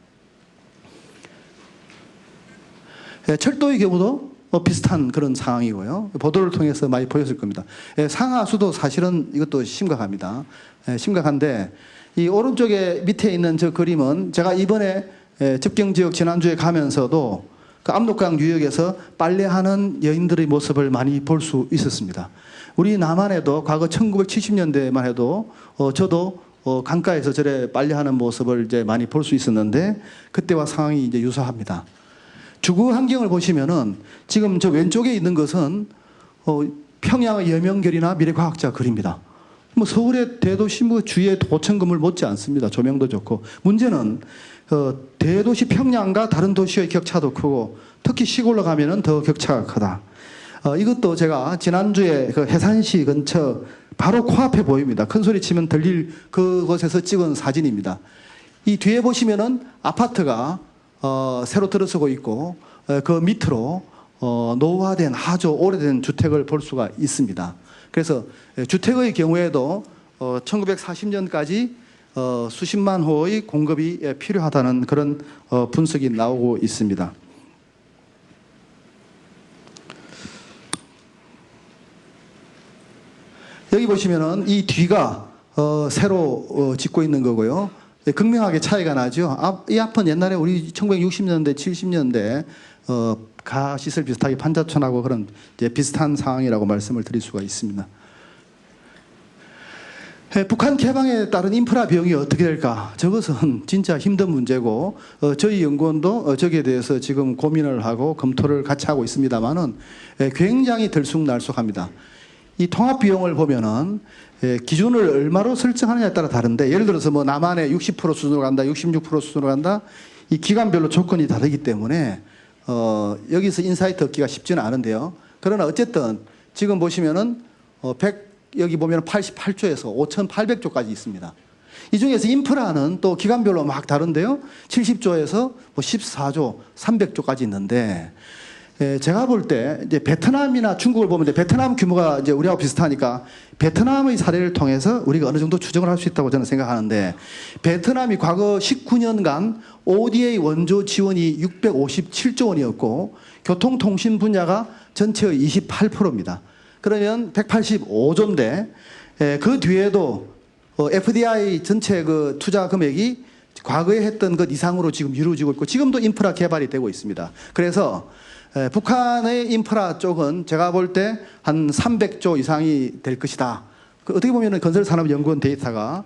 철도의 경우도 비슷한 그런 상황이고요. 보도를 통해서 많이 보였을 겁니다. 상하수도 사실은 이것도 심각합니다. 심각한데 이 오른쪽에 밑에 있는 저 그림은 제가 이번에 접경지역 지난주에 가면서도 그 압록강 유역에서 빨래하는 여인들의 모습을 많이 볼 수 있었습니다. 우리 남한에도 과거 1970년대만 해도 저도 강가에서 저래 빨래하는 모습을 이제 많이 볼 수 있었는데 그때와 상황이 이제 유사합니다. 주거 환경을 보시면은 지금 저 왼쪽에 있는 것은 평양의 여명결이나 미래과학자 글입니다. 뭐 서울의 대도시 뭐 주위에 고층 건물 못지 않습니다. 조명도 좋고 문제는 대도시 평양과 다른 도시의 격차도 크고 특히 시골로 가면은 더 격차가 크다. 이것도 제가 지난주에 그 해산시 근처 바로 코앞에 보입니다. 큰 소리 치면 들릴 그곳에서 찍은 사진입니다. 이 뒤에 보시면은 아파트가 새로 들어서고 있고 그 밑으로 노후화된 아주 오래된 주택을 볼 수가 있습니다. 그래서 주택의 경우에도 1940년까지 수십만 호의 공급이 필요하다는 그런 분석이 나오고 있습니다. 여기 보시면은 이 뒤가 새로 짓고 있는 거고요. 극명하게 차이가 나죠. 이 앞은 옛날에 우리 1960년대, 70년대 가시설 비슷하게 판자촌하고 그런 이제 비슷한 상황이라고 말씀을 드릴 수가 있습니다. 북한 개방에 따른 인프라 비용이 어떻게 될까? 저것은 진짜 힘든 문제고 저희 연구원도 저기에 대해서 지금 고민을 하고 검토를 같이 하고 있습니다만은 굉장히 들쑥날쑥합니다. 이 통합 비용을 보면은 기준을 얼마로 설정하느냐에 따라 다른데 예를 들어서 뭐 남한의 60% 수준으로 간다, 66% 수준으로 간다. 이 기간별로 조건이 다르기 때문에 여기서 인사이트 얻기가 쉽지는 않은데요. 그러나 어쨌든 지금 보시면은 여기 보면 88조에서 5,800조까지 있습니다. 이 중에서 인프라는 또 기간별로 막 다른데요. 70조에서 뭐 14조, 300조까지 있는데 제가 볼 때 이제 베트남이나 중국을 보면 베트남 규모가 이제 우리하고 비슷하니까 베트남의 사례를 통해서 우리가 어느 정도 추정을 할 수 있다고 저는 생각하는데 베트남이 과거 19년간 ODA 원조 지원이 657조 원이었고 교통통신 분야가 전체의 28%입니다. 그러면 185조인데 그 뒤에도 FDI 전체 그 투자 금액이 과거에 했던 것 이상으로 지금 이루어지고 있고 지금도 인프라 개발이 되고 있습니다. 그래서 북한의 인프라 쪽은 제가 볼 때 한 300조 이상이 될 것이다. 어떻게 보면 건설산업연구원 데이터가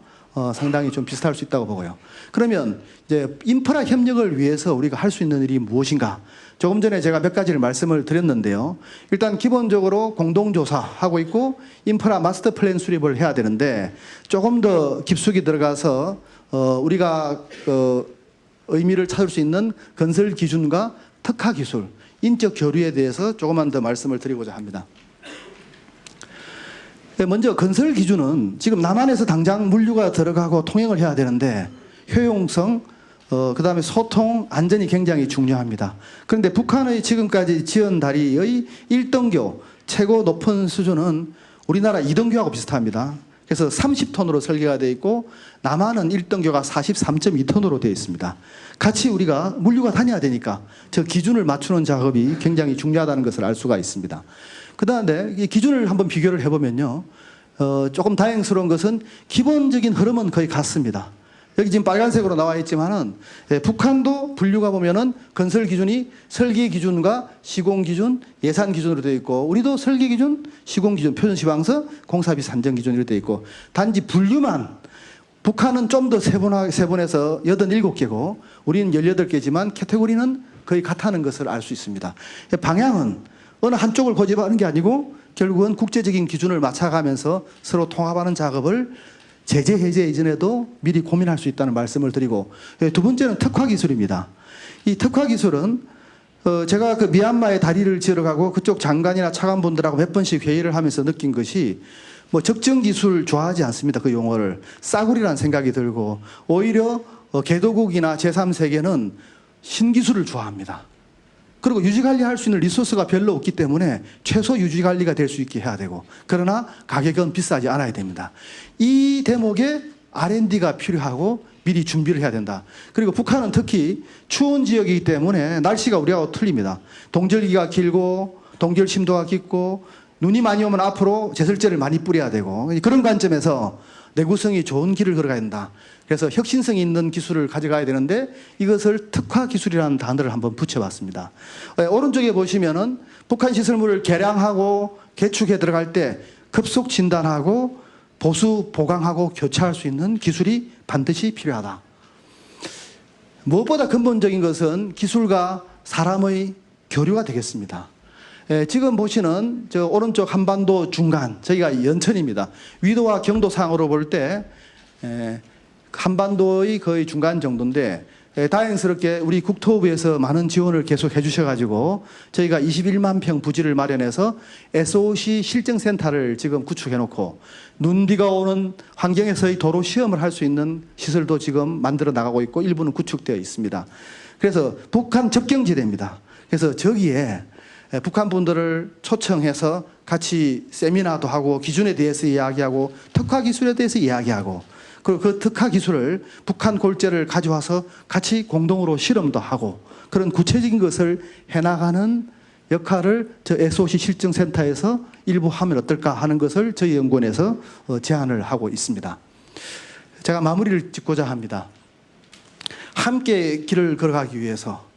상당히 좀 비슷할 수 있다고 보고요. 그러면 이제 인프라 협력을 위해서 우리가 할 수 있는 일이 무엇인가? 조금 전에 제가 몇 가지를 말씀을 드렸는데요. 일단 기본적으로 공동조사하고 있고 인프라 마스터 플랜 수립을 해야 되는데 조금 더 깊숙이 들어가서 우리가 의미를 찾을 수 있는 건설 기준과 특화 기술, 인적 교류에 대해서 조금만 더 말씀을 드리고자 합니다. 먼저 건설 기준은 지금 남한에서 당장 물류가 들어가고 통행을 해야 되는데 효용성, 그다음에 소통, 안전이 굉장히 중요합니다. 그런데 북한의 지금까지 지원 다리의 1등교 최고 높은 수준은 우리나라 2등교하고 비슷합니다. 그래서 30톤으로 설계가 되어 있고 남한은 1등교가 43.2톤으로 되어 있습니다. 같이 우리가 물류가 다녀야 되니까 저 기준을 맞추는 작업이 굉장히 중요하다는 것을 알 수가 있습니다. 그다음에 이 기준을 한번 비교를 해보면요. 조금 다행스러운 것은 기본적인 흐름은 거의 같습니다. 여기 지금 빨간색으로 나와 있지만은 북한도 분류가 보면은 건설 기준이 설계 기준과 시공 기준, 예산 기준으로 되어 있고 우리도 설계 기준, 시공 기준, 표준 시방서, 공사비 산정 기준으로 되어 있고 단지 분류만 북한은 좀 더 세분해서 87개고 우리는 18개지만 카테고리는 거의 같다는 것을 알 수 있습니다. 방향은 어느 한쪽을 고집하는 게 아니고 결국은 국제적인 기준을 맞춰가면서 서로 통합하는 작업을 제재 해제 이전에도 미리 고민할 수 있다는 말씀을 드리고 두 번째는 특화 기술입니다. 이 특화 기술은 제가 그 미얀마에 다리를 지으러 가고 그쪽 장관이나 차관분들하고 몇 번씩 회의를 하면서 느낀 것이 뭐 적정 기술 좋아하지 않습니다. 그 용어를 싸구리라는 생각이 들고 오히려 개도국이나 제3세계는 신기술을 좋아합니다. 그리고 유지관리할 수 있는 리소스가 별로 없기 때문에 최소 유지관리가 될 수 있게 해야 되고 그러나 가격은 비싸지 않아야 됩니다. 이 대목에 R&D가 필요하고 미리 준비를 해야 된다. 그리고 북한은 특히 추운 지역이기 때문에 날씨가 우리하고 틀립니다. 동절기가 길고 동결 심도가 깊고 눈이 많이 오면 앞으로 제설제를 많이 뿌려야 되고 그런 관점에서 내구성이 좋은 길을 걸어가야 된다. 그래서 혁신성이 있는 기술을 가져가야 되는데 이것을 특화 기술이라는 단어를 한번 붙여봤습니다. 오른쪽에 보시면은 북한 시설물을 개량하고 개축해 들어갈 때 급속 진단하고 보수 보강하고 교체할 수 있는 기술이 반드시 필요하다. 무엇보다 근본적인 것은 기술과 사람의 교류가 되겠습니다. 지금 보시는 저 오른쪽 한반도 중간 저희가 연천입니다. 위도와 경도상으로 볼 때 한반도의 거의 중간 정도인데 다행스럽게 우리 국토부에서 많은 지원을 계속 해주셔가지고 저희가 21만 평 부지를 마련해서 SOC 실증센터를 지금 구축해놓고 눈비가 오는 환경에서의 도로 시험을 할 수 있는 시설도 지금 만들어 나가고 있고 일부는 구축되어 있습니다. 그래서 북한 접경지대입니다. 그래서 저기에 북한 분들을 초청해서 같이 세미나도 하고 기준에 대해서 이야기하고 특화 기술에 대해서 이야기하고 그리고 그 특화 기술을 북한 골재를 가져와서 같이 공동으로 실험도 하고 그런 구체적인 것을 해나가는 역할을 저 SOC 실증센터에서 일부 하면 어떨까 하는 것을 저희 연구원에서 제안을 하고 있습니다. 제가 마무리를 짓고자 합니다. 함께 길을 걸어가기 위해서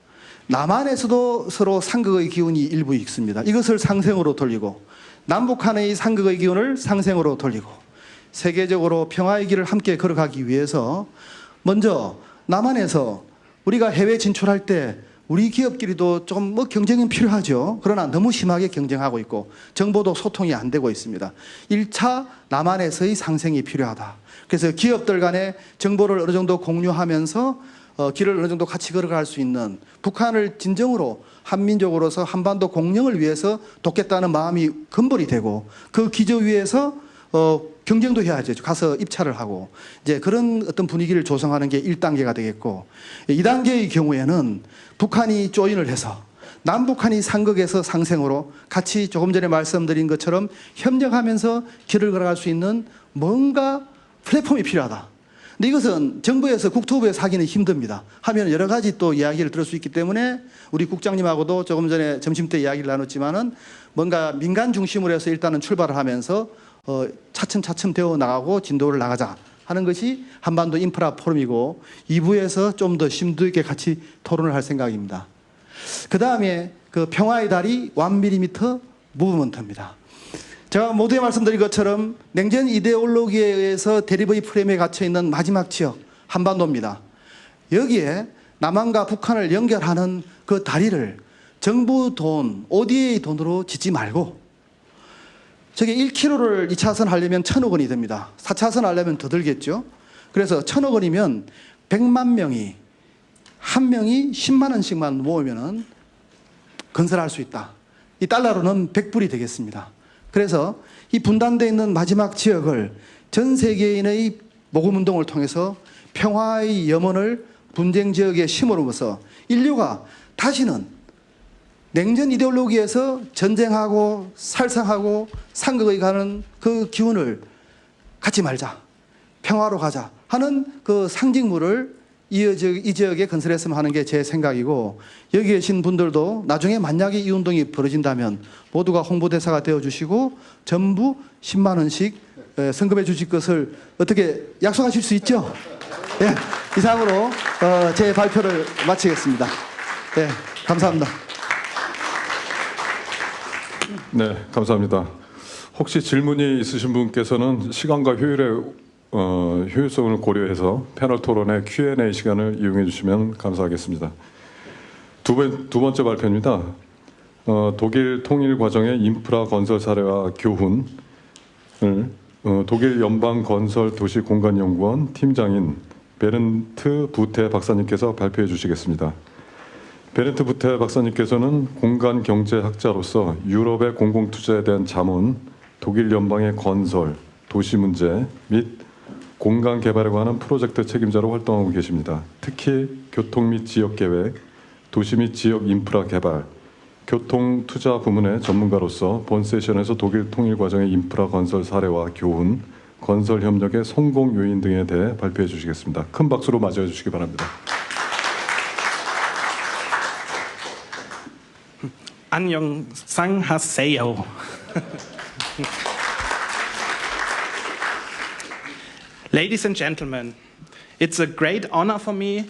남한에서도 서로 상극의 기운이 일부 있습니다. 이것을 상생으로 돌리고 남북한의 상극의 기운을 상생으로 돌리고 세계적으로 평화의 길을 함께 걸어가기 위해서 먼저 남한에서 우리가 해외 진출할 때 우리 기업끼리도 좀 뭐 경쟁은 필요하죠. 그러나 너무 심하게 경쟁하고 있고 정보도 소통이 안 되고 있습니다. 1차 남한에서의 상생이 필요하다. 그래서 기업들 간에 정보를 어느 정도 공유하면서 길을 어느 정도 같이 걸어갈 수 있는 북한을 진정으로 한민족으로서 한반도 공영을 위해서 돕겠다는 마음이 근본이 되고 그 기저 위에서 경쟁도 해야죠. 가서 입찰을 하고 이제 그런 어떤 분위기를 조성하는 게 1단계가 되겠고 2단계의 경우에는 북한이 조인을 해서 남북한이 상극에서 상생으로 같이 조금 전에 말씀드린 것처럼 협력하면서 길을 걸어갈 수 있는 뭔가 플랫폼이 필요하다. 근데 이것은 정부에서 국토부에서 하기는 힘듭니다. 하면 여러 가지 또 이야기를 들을 수 있기 때문에 우리 국장님하고도 조금 전에 점심때 이야기를 나눴지만은 뭔가 민간 중심으로 해서 일단은 출발을 하면서 차츰차츰 되어 나가고 진도를 나가자 하는 것이 한반도 인프라 포럼이고 2부에서 좀 더 심도 있게 같이 토론을 할 생각입니다. 그 다음에 그 평화의 다리 1mm 무브먼트입니다. 제가 모두에 말씀드린 것처럼 냉전 이데올로기에 의해서 대립의 프레임에 갇혀 있는 마지막 지역 한반도입니다. 여기에 남한과 북한을 연결하는 그 다리를 정부 돈, ODA 돈으로 짓지 말고 저게 1km를 2차선 하려면 1,000억 원이 됩니다. 4차선 하려면 더 들겠죠. 그래서 1,000억 원이면 100만 명이 한 명이 10만 원씩만 모으면은 건설할 수 있다. 이 달러로는 100불이 되겠습니다. 그래서 이 분단되어 있는 마지막 지역을 전 세계인의 모금운동을 통해서 평화의 염원을 분쟁 지역에 심어놓으면서 인류가 다시는 냉전 이데올로기에서 전쟁하고 살상하고 상극에 가는 그 기운을 갖지 말자. 평화로 가자 하는 그 상징물을 이 지역에 건설했으면 하는 게 제 생각이고 여기 계신 분들도 나중에 만약에 이 운동이 벌어진다면 모두가 홍보대사가 되어주시고 전부 10만 원씩 성금해 주실 것을 어떻게 약속하실 수 있죠? 예, 이상으로 제 발표를 마치겠습니다. 네, 감사합니다. 네, 감사합니다. 혹시 질문이 있으신 분께서는 시간과 효율성을 고려해서 패널 토론의 Q&A 시간을 이용해 주시면 감사하겠습니다. 두 번째 발표입니다. 독일 통일 과정의 인프라 건설 사례와 교훈을 독일 연방건설도시공간연구원 팀장인 베른트 부테 박사님께서 발표해 주시겠습니다. 베른트 부테 박사님께서는 공간경제학자로서 유럽의 공공투자에 대한 자문, 독일 연방의 건설, 도시 문제 및 공간 개발에 관한 프로젝트 책임자로 활동하고 계십니다. 특히 교통 및 지역계획, 도시 및 지역 인프라 개발, 교통 투자 부문의 전문가로서 본 세션에서 독일 통일 과정의 인프라 건설 사례와 교훈, 건설 협력의 성공 요인 등에 대해 발표해 주시겠습니다. 큰 박수로 맞이해 주시기 바랍니다. 안녕하세요. Ladies and gentlemen, it's a great honor for me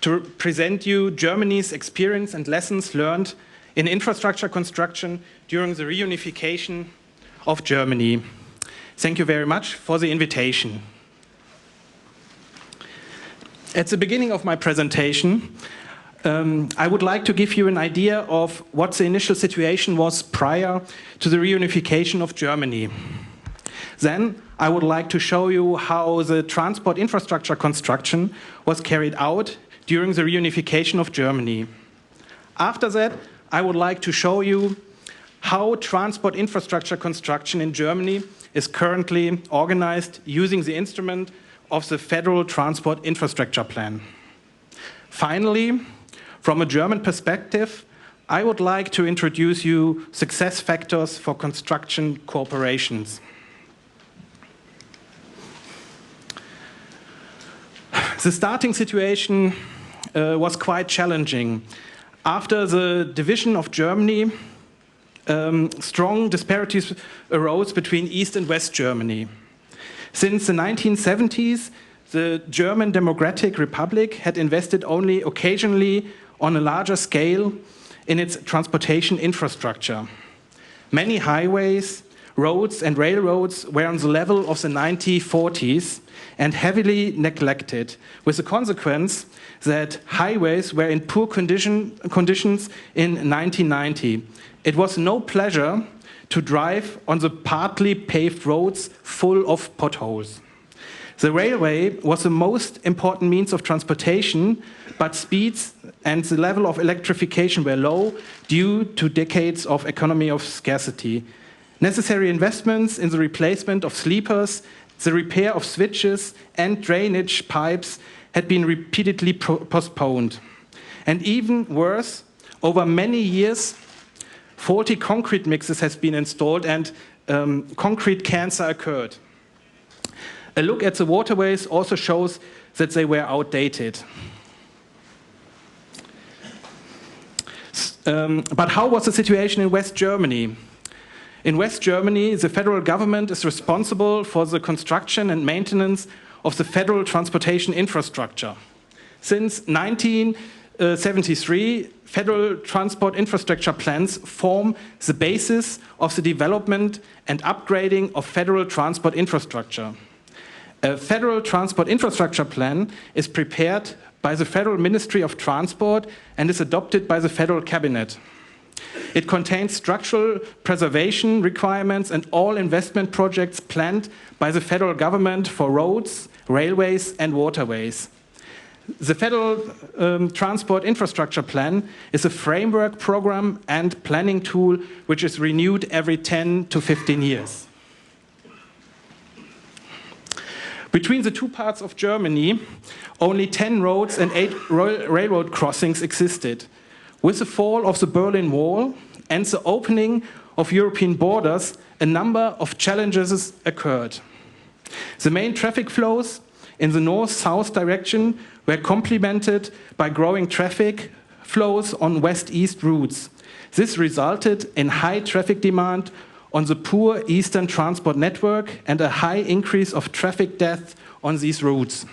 to present you Germany's experience and lessons learned in infrastructure construction during the reunification of Germany. Thank you very much for the invitation. At the beginning of my presentation, I would like to give you an idea of what the initial situation was prior to the reunification of Germany. Then I would like to show you how the transport infrastructure construction was carried out during the reunification of Germany. After that, I would like to show you how transport infrastructure construction in Germany is currently organized using the instrument of the Federal Transport Infrastructure Plan. Finally, from a German perspective, I would like to introduce you success factors for construction corporations. The starting situation was quite challenging. After the division of Germany, strong disparities arose between East and West Germany. Since the 1970s, the German Democratic Republic had invested only occasionally on a larger scale in its transportation infrastructure. Many highways, roads and railroads were on the level of the 1940s and heavily neglected, with the consequence that highways were in poor conditions in 1990. It was no pleasure to drive on the partly paved roads full of potholes. The railway was the most important means of transportation, but speeds and the level of electrification were low due to decades of economy of scarcity. Necessary investments in the replacement of sleepers, the repair of switches and drainage pipes had been repeatedly postponed. And even worse, over many years, faulty concrete mixes has been installed and concrete cancer occurred. A look at the waterways also shows that they were outdated. But how was the situation in West Germany? In West Germany, the federal government is responsible for the construction and maintenance of the federal transportation infrastructure. Since 1973, federal transport infrastructure plans form the basis of the development and upgrading of federal transport infrastructure. A federal transport infrastructure plan is prepared by the Federal Ministry of Transport and is adopted by the federal cabinet. It contains structural preservation requirements and all investment projects planned by the federal government for roads, railways and waterways. The Federal Transport Infrastructure Plan is a framework program and planning tool which is renewed every 10 to 15 years. Between the two parts of Germany, only 10 roads and 8 railroad crossings existed. With the fall of the Berlin Wall and the opening of European borders, a number of challenges occurred. The main traffic flows in the north-south direction were complemented by growing traffic flows on west-east routes. This resulted in high traffic demand on the poor eastern transport network and a high increase of traffic deaths on these routes.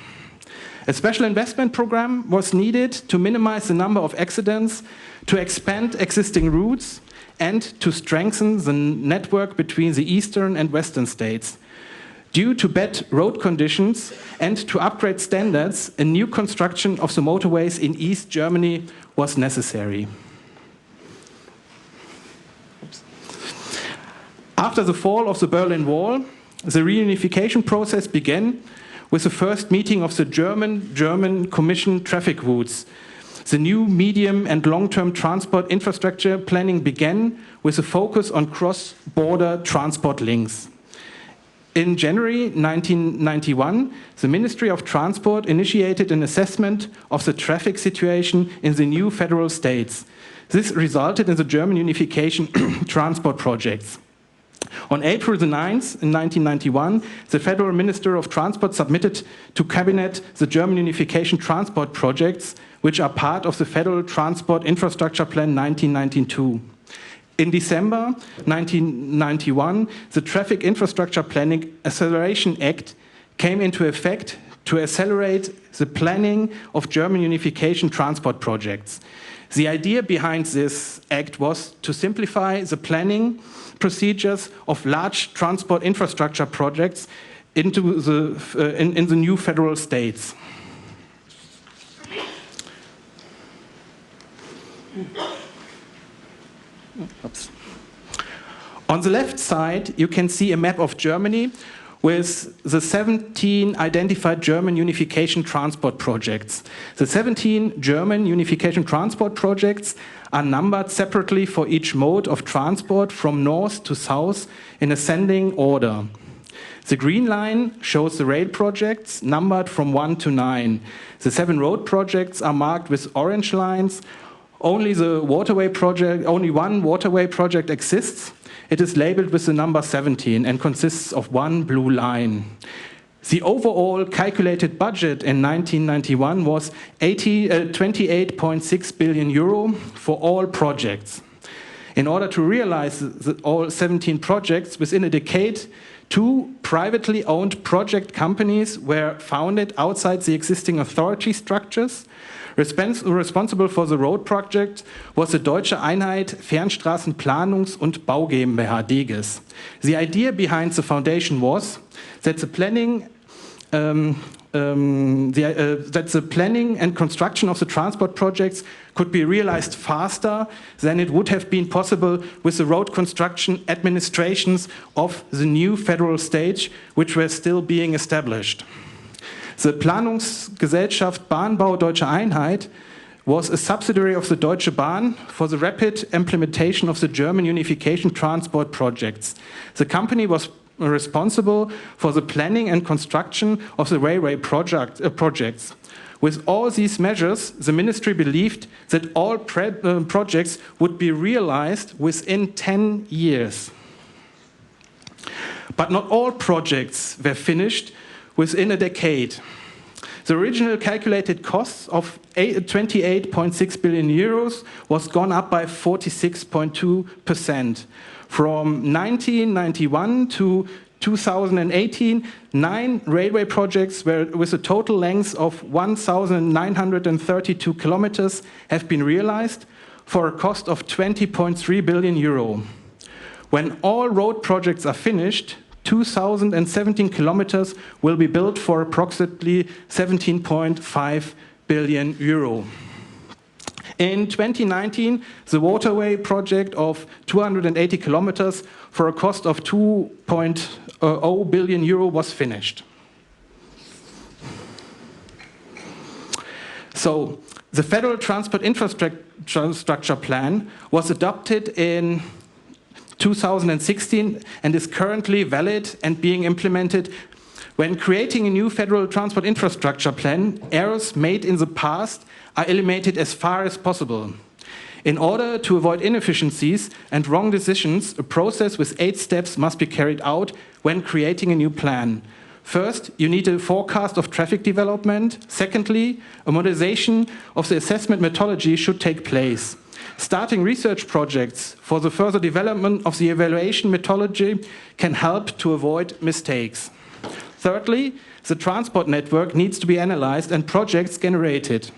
A special investment program was needed to minimize the number of accidents, to expand existing routes, and to strengthen the network between the eastern and western states. Due to bad road conditions and to upgrade standards, a new construction of the motorways in East Germany was necessary. After the fall of the Berlin Wall, the reunification process began with the first meeting of the German Commission traffic routes. The new medium and long-term transport infrastructure planning began with a focus on cross-border transport links. In January 1991, the Ministry of Transport initiated an assessment of the traffic situation in the new federal states. This resulted in the German unification transport projects. On April the 9th, in 1991, the Federal Minister of Transport submitted to Cabinet the German Unification Transport projects, which are part of the Federal Transport Infrastructure Plan 1992. In December 1991, the Traffic Infrastructure Planning Acceleration Act came into effect to accelerate the planning of German unification transport projects. The idea behind this act was to simplify the planning procedures of large transport infrastructure projects into in the new federal states. Oops. On the left side, you can see a map of Germany with the 17 identified German unification transport projects. The 17 German unification transport projects are numbered separately for each mode of transport from north to south in ascending order. The green line shows the rail projects numbered from 1 to 9. The 7 road projects are marked with orange lines. Only one waterway project exists. It is labeled with the number 17 and consists of one blue line. The overall calculated budget in 1991 was 28.6 billion euro for all projects. In order to realize all 17 projects within a decade, 2 privately owned project companies were founded outside the existing authority structures. Responsible for the road project was the Deutsche Einheit Fernstraßenplanungs- und Bau GmbH DEGES. The idea behind the foundation was that the planning and construction of the transport projects could be realized faster than it would have been possible with the road construction administrations of the new federal state, which were still being established. The Planungsgesellschaft Bahnbau Deutsche Einheit was a subsidiary of the Deutsche Bahn for the rapid implementation of the German unification transport projects. The company was responsible for the planning and construction of the railway projects. With all these measures, the ministry believed that all projects would be realized within 10 years. But not all projects were finished within a decade. The original calculated cost of 28.6 billion euros was gone up by 46.2%. From 1991 to 2018, 9 railway projects with a total length of 1,932 kilometers have been realized for a cost of 20.3 billion euro. When all road projects are finished, 2,017 kilometers will be built for approximately 17.5 billion euro. In 2019, the waterway project of 280 kilometers for a cost of 2.0 billion euro was finished. So, the Federal Transport Infrastructure Plan was adopted in 2016 and is currently valid and being implemented. When creating a new federal transport infrastructure plan, errors made in the past are eliminated as far as possible. In order to avoid inefficiencies and wrong decisions, a process with 8 steps must be carried out when creating a new plan. First, you need a forecast of traffic development. Secondly, a modernization of the assessment methodology should take place. Starting research projects for the further development of the evaluation methodology can help to avoid mistakes. Thirdly, the transport network needs to be analyzed and projects generated.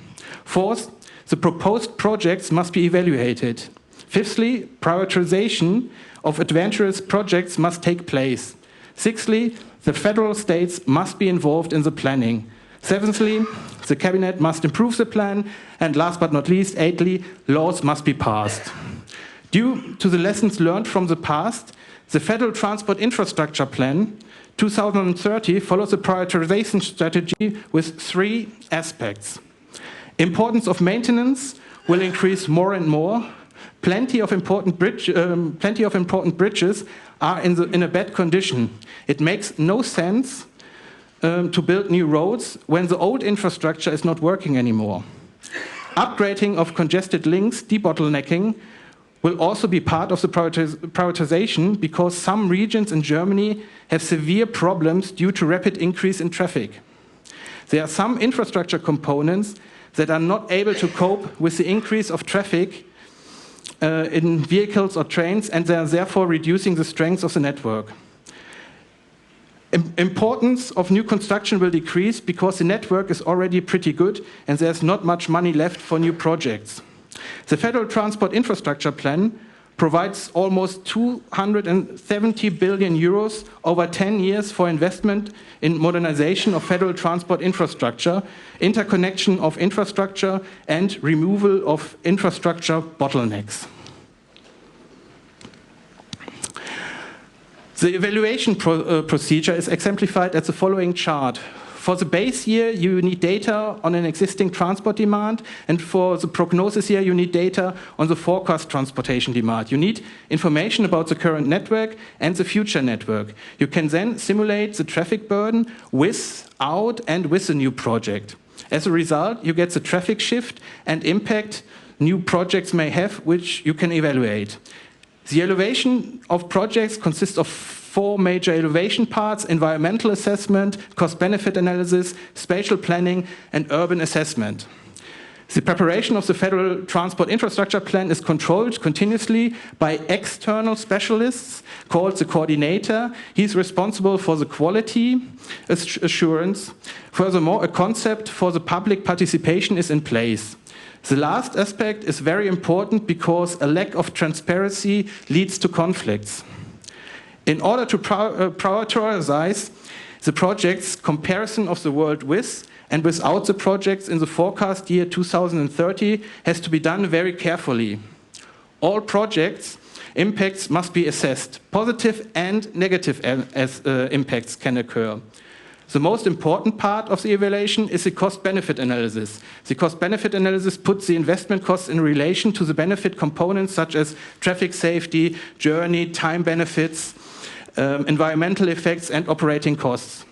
Fourth, the proposed projects must be evaluated. Fifthly, prioritization of adventurous projects must take place. Sixthly, the federal states must be involved in the planning. Seventhly, the cabinet must improve the plan. And last but not least, eighthly, laws must be passed. Due to the lessons learned from the past, the Federal Transport Infrastructure Plan 2030 follows a prioritization strategy with 3 aspects. Importance of maintenance will increase more and more. Plenty of important bridges are in a bad condition. It makes no sense to build new roads when the old infrastructure is not working anymore. Upgrading of congested links, debottlenecking, will also be part of the prioritization because some regions in Germany have severe problems due to rapid increase in traffic. There are some infrastructure components that are not able to cope with the increase of traffic in vehicles or trains, and they are therefore reducing the strength of the network. Importance of new construction will decrease because the network is already pretty good and there's not much money left for new projects. The Federal Transport Infrastructure Plan provides almost 270 billion euros over 10 years for investment in modernization of federal transport infrastructure, interconnection of infrastructure, and removal of infrastructure bottlenecks. The evaluation procedure is exemplified at the following chart. For the base year, you need data on an existing transport demand, and for the prognosis year, you need data on the forecast transportation demand. You need information about the current network and the future network. You can then simulate the traffic burden without and with the new project. As a result, you get the traffic shift and impact new projects may have, which you can evaluate. The elevation of projects consists of 4 major elevation parts: environmental assessment, cost-benefit analysis, spatial planning, and urban assessment. The preparation of the Federal Transport Infrastructure Plan is controlled continuously by external specialists called the coordinator. He's responsible for the quality assurance. Furthermore, a concept for the public participation is in place. The last aspect is very important because a lack of transparency leads to conflicts. In order to prioritize the projects, comparison of the world with and without the projects in the forecast year 2030 has to be done very carefully. All projects' impacts must be assessed. Positive and negative impacts can occur. The most important part of the evaluation is the cost-benefit analysis. The cost-benefit analysis puts the investment costs in relation to the benefit components such as traffic safety, journey, time benefits, environmental effects, and operating costs.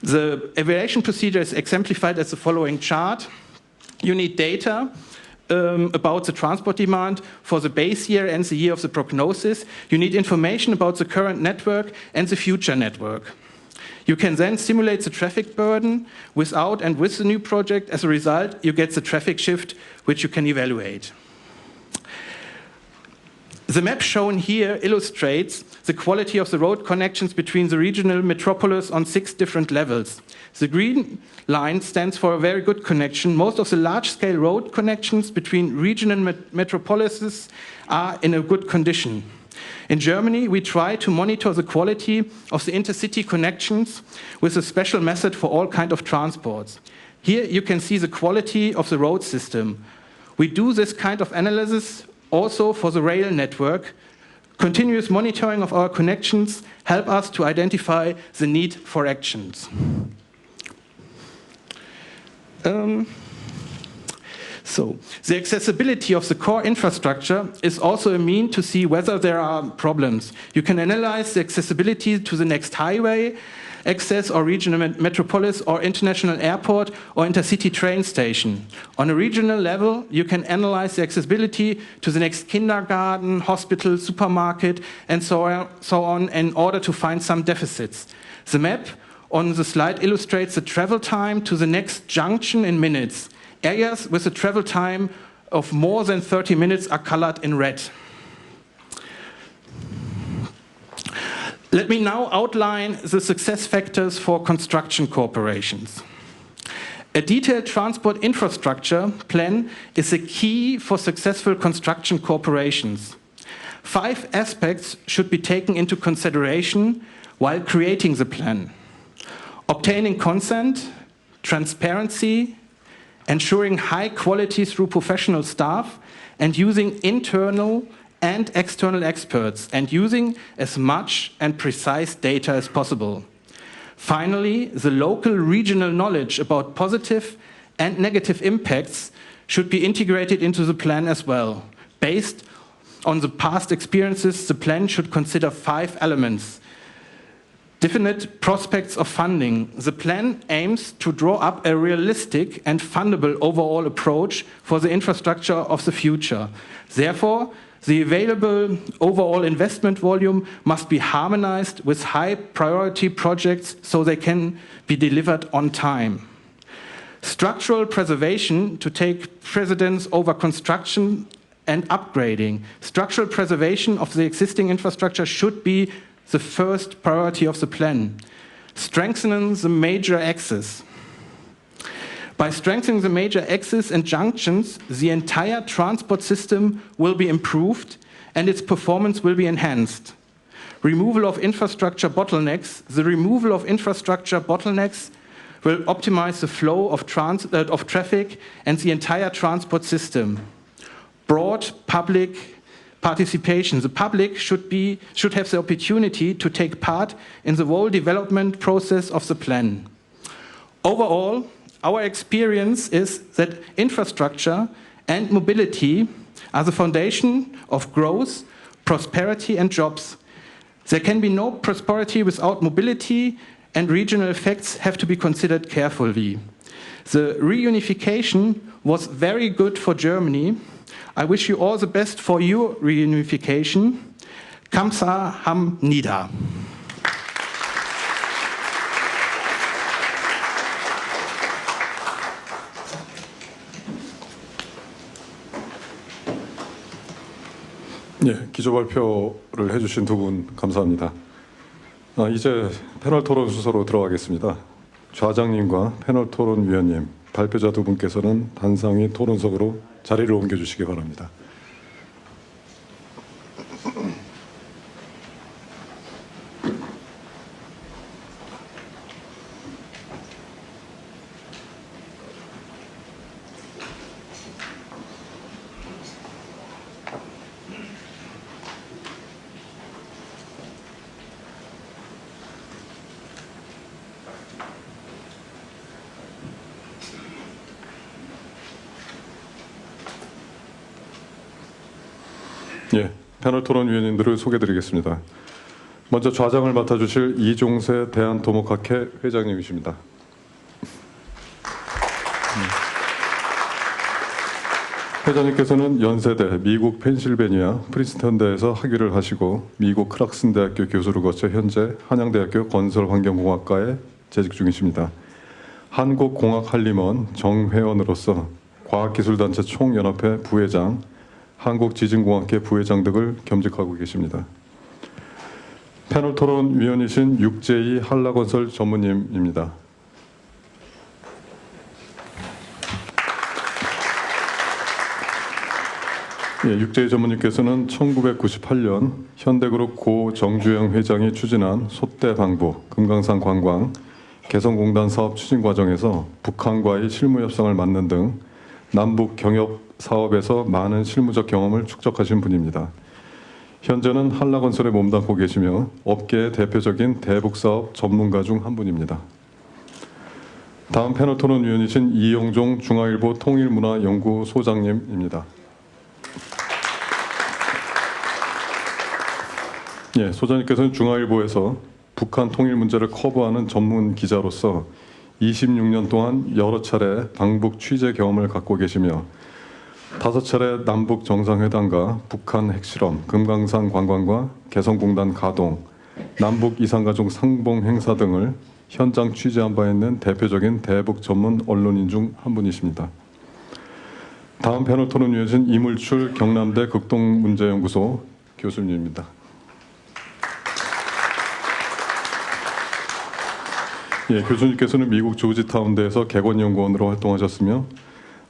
The evaluation procedure is exemplified as the following chart. You need data about the transport demand for the base year and the year of the prognosis. You need information about the current network and the future network. You can then simulate the traffic burden without and with the new project. As a result, you get the traffic shift, which you can evaluate. The map shown here illustrates the quality of the road connections between the regional metropolis on 6 different levels. The green line stands for a very good connection. Most of the large-scale road connections between regional metropolises are in a good condition. In Germany, we try to monitor the quality of the intercity connections with a special method for all kinds of transports. Here you can see the quality of the road system. We do this kind of analysis also for the rail network. Continuous monitoring of our connections help us to identify the need for actions. The accessibility of the core infrastructure is also a mean to see whether there are problems. You can analyze the accessibility to the next highway access or regional metropolis or international airport or intercity train station. On a regional level, you can analyze the accessibility to the next kindergarten, hospital, supermarket, and so on in order to find some deficits. The map on the slide illustrates the travel time to the next junction in minutes. Areas with a travel time of more than 30 minutes are colored in red. Let me now outline the success factors for construction corporations. A detailed transport infrastructure plan is a key for successful construction corporations. 5 aspects should be taken into consideration while creating the plan: obtaining consent, transparency, ensuring high quality through professional staff, and using internal and external experts, and using as much and precise data as possible. Finally, the local regional knowledge about positive and negative impacts should be integrated into the plan as well. Based on the past experiences, the plan should consider 5 elements. Definite prospects of funding. The plan aims to draw up a realistic and fundable overall approach for the infrastructure of the future. Therefore, the available overall investment volume must be harmonized with high priority projects so they can be delivered on time. Structural preservation to take precedence over construction and upgrading. Structural preservation of the existing infrastructure should be the first priority of the plan. Strengthening the major axis. By strengthening the major axes and junctions, the entire transport system will be improved and its performance will be enhanced. Removal of infrastructure bottlenecks. The removal of infrastructure bottlenecks will optimize the flow of traffic and the entire transport system. Broad public participation. The public should have the opportunity to take part in the whole development process of the plan. Overall, our experience is that infrastructure and mobility are the foundation of growth, prosperity, and jobs. There can be no prosperity without mobility, and regional effects have to be considered carefully. The reunification was very good for Germany. I wish you all the best for your reunification. Kamsahamnida. 예, 기조 발표를 해주신 2분 감사합니다. 이제 패널 토론 순서로 들어가겠습니다. 좌장님과 패널 토론 위원님, 발표자 2분께서는 단상위 토론석으로 자리를 옮겨주시기 바랍니다. 예, 패널 토론 위원님들을 소개드리겠습니다. 먼저 좌장을 맡아주실 이종세 대한토목학회 회장님이십니다. 회장님께서는 연세대, 미국 펜실베니아 프린스턴대에서 학위를 하시고 미국 크락슨 대학교 교수를 거쳐 현재 한양대학교 건설환경공학과에 재직 중이십니다. 한국공학한림원 정회원으로서 과학기술단체 총연합회 부회장, 한국지진공학회 부회장 등을 겸직하고 계십니다. 패널 토론 위원이신 육제이 한라건설 전무님입니다. 예, 육제이 전무님께서는 1998년 현대그룹 고 정주영 회장이 추진한 소떼방부, 금강산 관광, 개성공단 사업 추진 과정에서 북한과의 실무 협상을 맡는 등 남북 경협 사업에서 많은 실무적 경험을 축적하신 분입니다. 현재는 한라건설에 몸담고 계시며 업계의 대표적인 대북사업 전문가 중 한 분입니다. 다음 패널 토론 위원이신 이영종 중앙일보 통일문화연구소장님입니다. 예, 소장님께서는 중앙일보에서 북한 통일 문제를 커버하는 전문 기자로서 26년 동안 여러 차례 방북 취재 경험을 갖고 계시며 5차례 남북 정상회담과 북한 핵실험, 금강산 관광과 개성공단 가동, 남북 이산가족 상봉 행사 등을 현장 취재한 바 있는 대표적인 대북 전문 언론인 중 한 분이십니다. 다음 패널 토론 위원이신 이물출 경남대 극동문제연구소 교수님입니다. 예, 교수님께서는 미국 조지타운대에서 객원연구원으로 활동하셨으며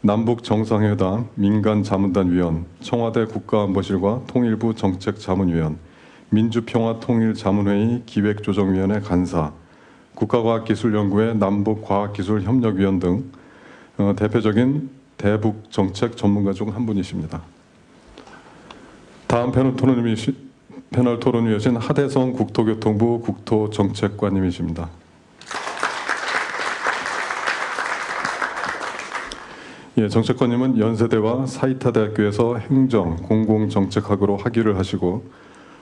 남북 정상회담 민간자문단 위원, 청와대 국가안보실과 통일부 정책자문위원, 민주평화통일자문회의 기획조정위원회 간사, 국가과학기술연구회 남북과학기술협력위원 등 대표적인 대북 정책 전문가 중 한 분이십니다. 다음 패널 토론 위원이신 하대성 국토교통부 국토정책관님이십니다. 예, 정책관님은 연세대와 사이타대학교에서 행정, 공공정책학으로 학위를 하시고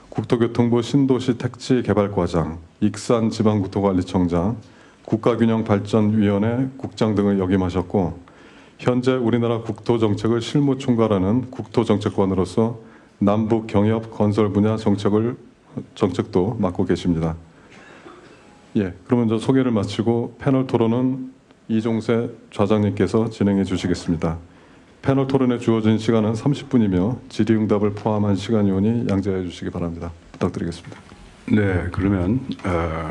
국토교통부 신도시 택지개발과장, 익산지방국토관리청장, 국가균형발전위원회 국장 등을 역임하셨고 현재 우리나라 국토정책을 실무총괄하는 국토정책관으로서 남북 경협 건설 분야 정책도 맡고 계십니다. 예, 그러면 저 소개를 마치고 패널 토론은 이종세 좌장님께서 진행해 주시겠습니다. 패널 토론에 주어진 시간은 30분이며 질의응답을 포함한 시간이 오니 양재해 주시기 바랍니다. 부탁드리겠습니다. 네, 그러면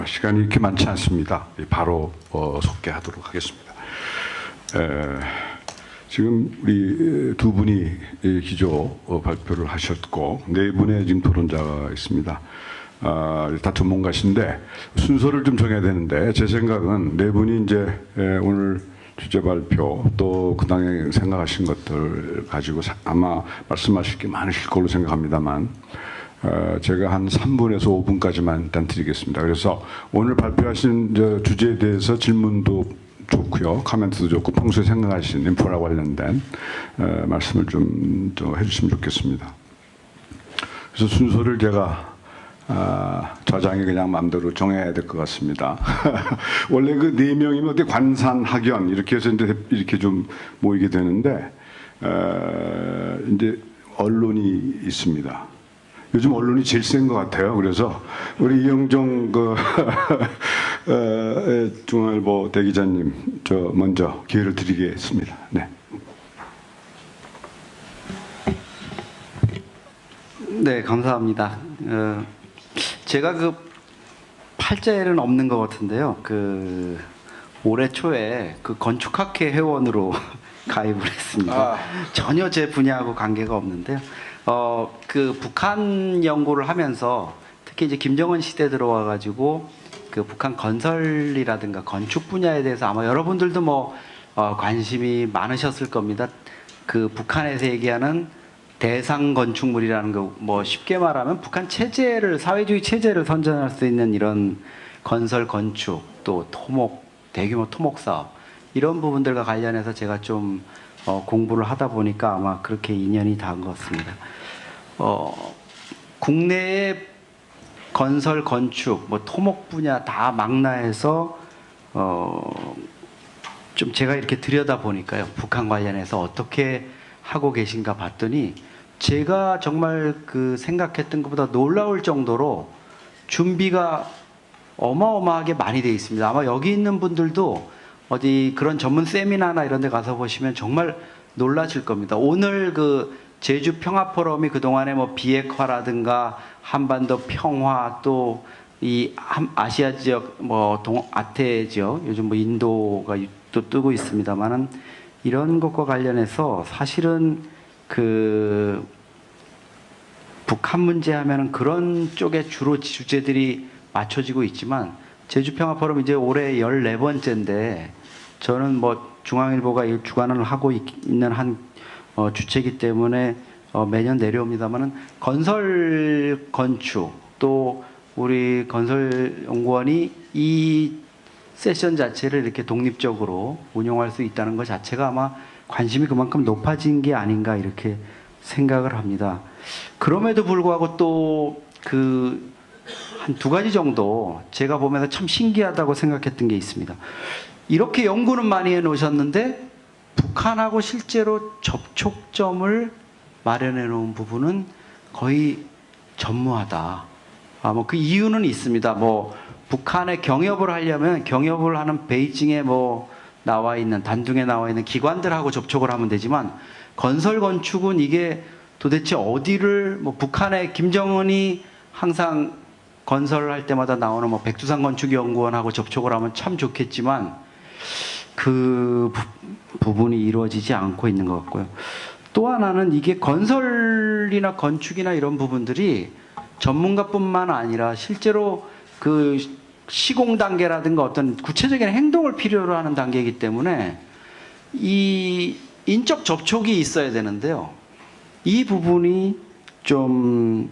시간이 이렇게 많지 않습니다. 바로 소개하도록 하겠습니다. 지금 우리 두 분이 기조 발표를 하셨고 네 분의 지금 토론자가 있습니다. 다 전문가신데 순서를 좀 정해야 되는데 제 생각은 네 분이 이제 오늘 주제 발표 또 그 당에 생각하신 것들 가지고 아마 말씀하실 게 많으실 걸로 생각합니다만 제가 한 3분에서 5분까지만 일단 드리겠습니다. 그래서 오늘 발표하신 주제에 대해서 질문도 좋고요, 코멘트도 좋고 평소에 생각하신 인프라 관련된 말씀을 좀 해주시면 좋겠습니다. 그래서 순서를 제가 좌장이 그냥 마음대로 정해야 될 것 같습니다. 원래 그 4명이면 어디 관산 학연 이렇게 해서 이렇게 좀 모이게 되는데 이제 언론이 있습니다. 요즘 언론이 제일 센 것 같아요. 그래서 우리 이영종 중앙일보 대기자님 먼저 기회를 드리겠습니다. 네. 네, 감사합니다. 제가 그 팔자에는 없는 것 같은데요. 올해 초에 건축학회 회원으로 가입을 했습니다. 전혀 제 분야하고 관계가 없는데요. 북한 연구를 하면서 특히 이제 김정은 시대 들어와가지고 북한 건설이라든가 건축 분야에 대해서 아마 여러분들도 관심이 많으셨을 겁니다. 북한에서 얘기하는 대상 건축물이라는 거, 쉽게 말하면 북한 체제를, 사회주의 체제를 선전할 수 있는 이런 건설 건축, 또 대규모 토목 사업, 이런 부분들과 관련해서 제가 좀 공부를 하다 보니까 아마 그렇게 인연이 닿은 것 같습니다. 국내의 건설, 건축, 뭐 토목 분야 다 망라해서 좀 제가 이렇게 들여다 보니까요, 북한 관련해서 어떻게 하고 계신가 봤더니 제가 정말 그 생각했던 것보다 놀라울 정도로 준비가 어마어마하게 많이 돼 있습니다. 아마 여기 있는 분들도 어디 그런 전문 세미나나 이런 데 가서 보시면 정말 놀라실 겁니다. 오늘 그 제주 평화 포럼이 그동안에 뭐 비핵화라든가 한반도 평화 또 이 아시아 지역 뭐 동아태 지역 요즘 뭐 인도가 또 뜨고 있습니다만은 이런 것과 관련해서 사실은 그 북한 문제 하면은 그런 쪽에 주로 주제들이 맞춰지고 있지만 제주 평화 포럼 이제 올해 14번째인데 저는 뭐 중앙일보가 이 주관을 하고 있는 한 주체이기 때문에 매년 내려옵니다만은 건설 건축 또 우리 건설연구원이 이 세션 자체를 이렇게 독립적으로 운영할 수 있다는 것 자체가 아마 관심이 그만큼 높아진 게 아닌가 이렇게 생각을 합니다. 그럼에도 불구하고 또 그 한 2가지 정도 제가 보면서 참 신기하다고 생각했던 게 있습니다. 이렇게 연구는 많이 해놓으셨는데 북한하고 실제로 접촉점을 마련해 놓은 부분은 거의 전무하다. 뭐 그 이유는 있습니다. 뭐 북한에 경협을 하려면 경협을 하는 베이징에 뭐 나와 있는 단둥에 나와 있는 기관들하고 접촉을 하면 되지만 건설 건축은 이게 도대체 어디를 뭐 북한의 김정은이 항상 건설을 할 때마다 나오는 뭐 백두산 건축연구원하고 접촉을 하면 참 좋겠지만 그 부분이 이루어지지 않고 있는 것 같고요. 또 하나는 이게 건설이나 건축이나 이런 부분들이 전문가뿐만 아니라 실제로 그 시공 단계라든가 어떤 구체적인 행동을 필요로 하는 단계이기 때문에 이 인적 접촉이 있어야 되는데요. 이 부분이 좀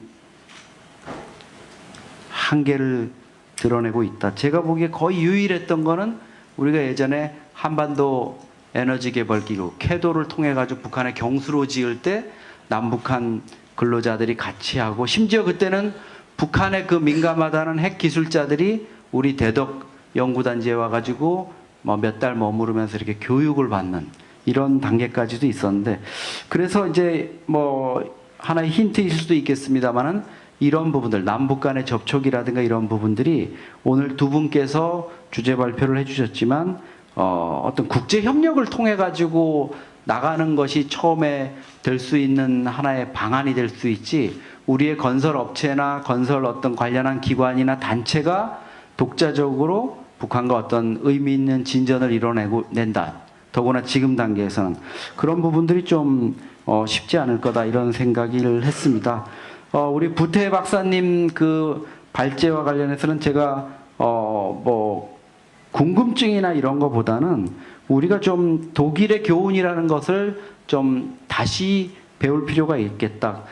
한계를 드러내고 있다. 제가 보기에 거의 유일했던 거는 우리가 예전에 한반도 에너지 개발 기구 캐도를 통해 가지고 북한에 경수로 지을 때 남북한 근로자들이 같이 하고 심지어 그때는 북한의 그 민감하다는 핵 기술자들이 우리 대덕 연구단지에 와가지고 뭐 몇 달 머무르면서 이렇게 교육을 받는 이런 단계까지도 있었는데 그래서 이제 뭐 하나의 힌트일 수도 있겠습니다만은 이런 부분들 남북 간의 접촉이라든가 이런 부분들이 오늘 두 분께서 주제 발표를 해주셨지만 어떤 국제 협력을 통해 가지고 나가는 것이 처음에 될 수 있는 하나의 방안이 될 수 있지 우리의 건설 업체나 건설 어떤 관련한 기관이나 단체가 독자적으로 북한과 어떤 의미 있는 진전을 이뤄낸다. 더구나 지금 단계에서는 그런 부분들이 좀 쉽지 않을 거다 이런 생각을 했습니다. 우리 부태 박사님 그 발제와 관련해서는 제가 뭐 궁금증이나 이런 거보다는 우리가 좀 독일의 교훈이라는 것을 좀 다시 배울 필요가 있겠다.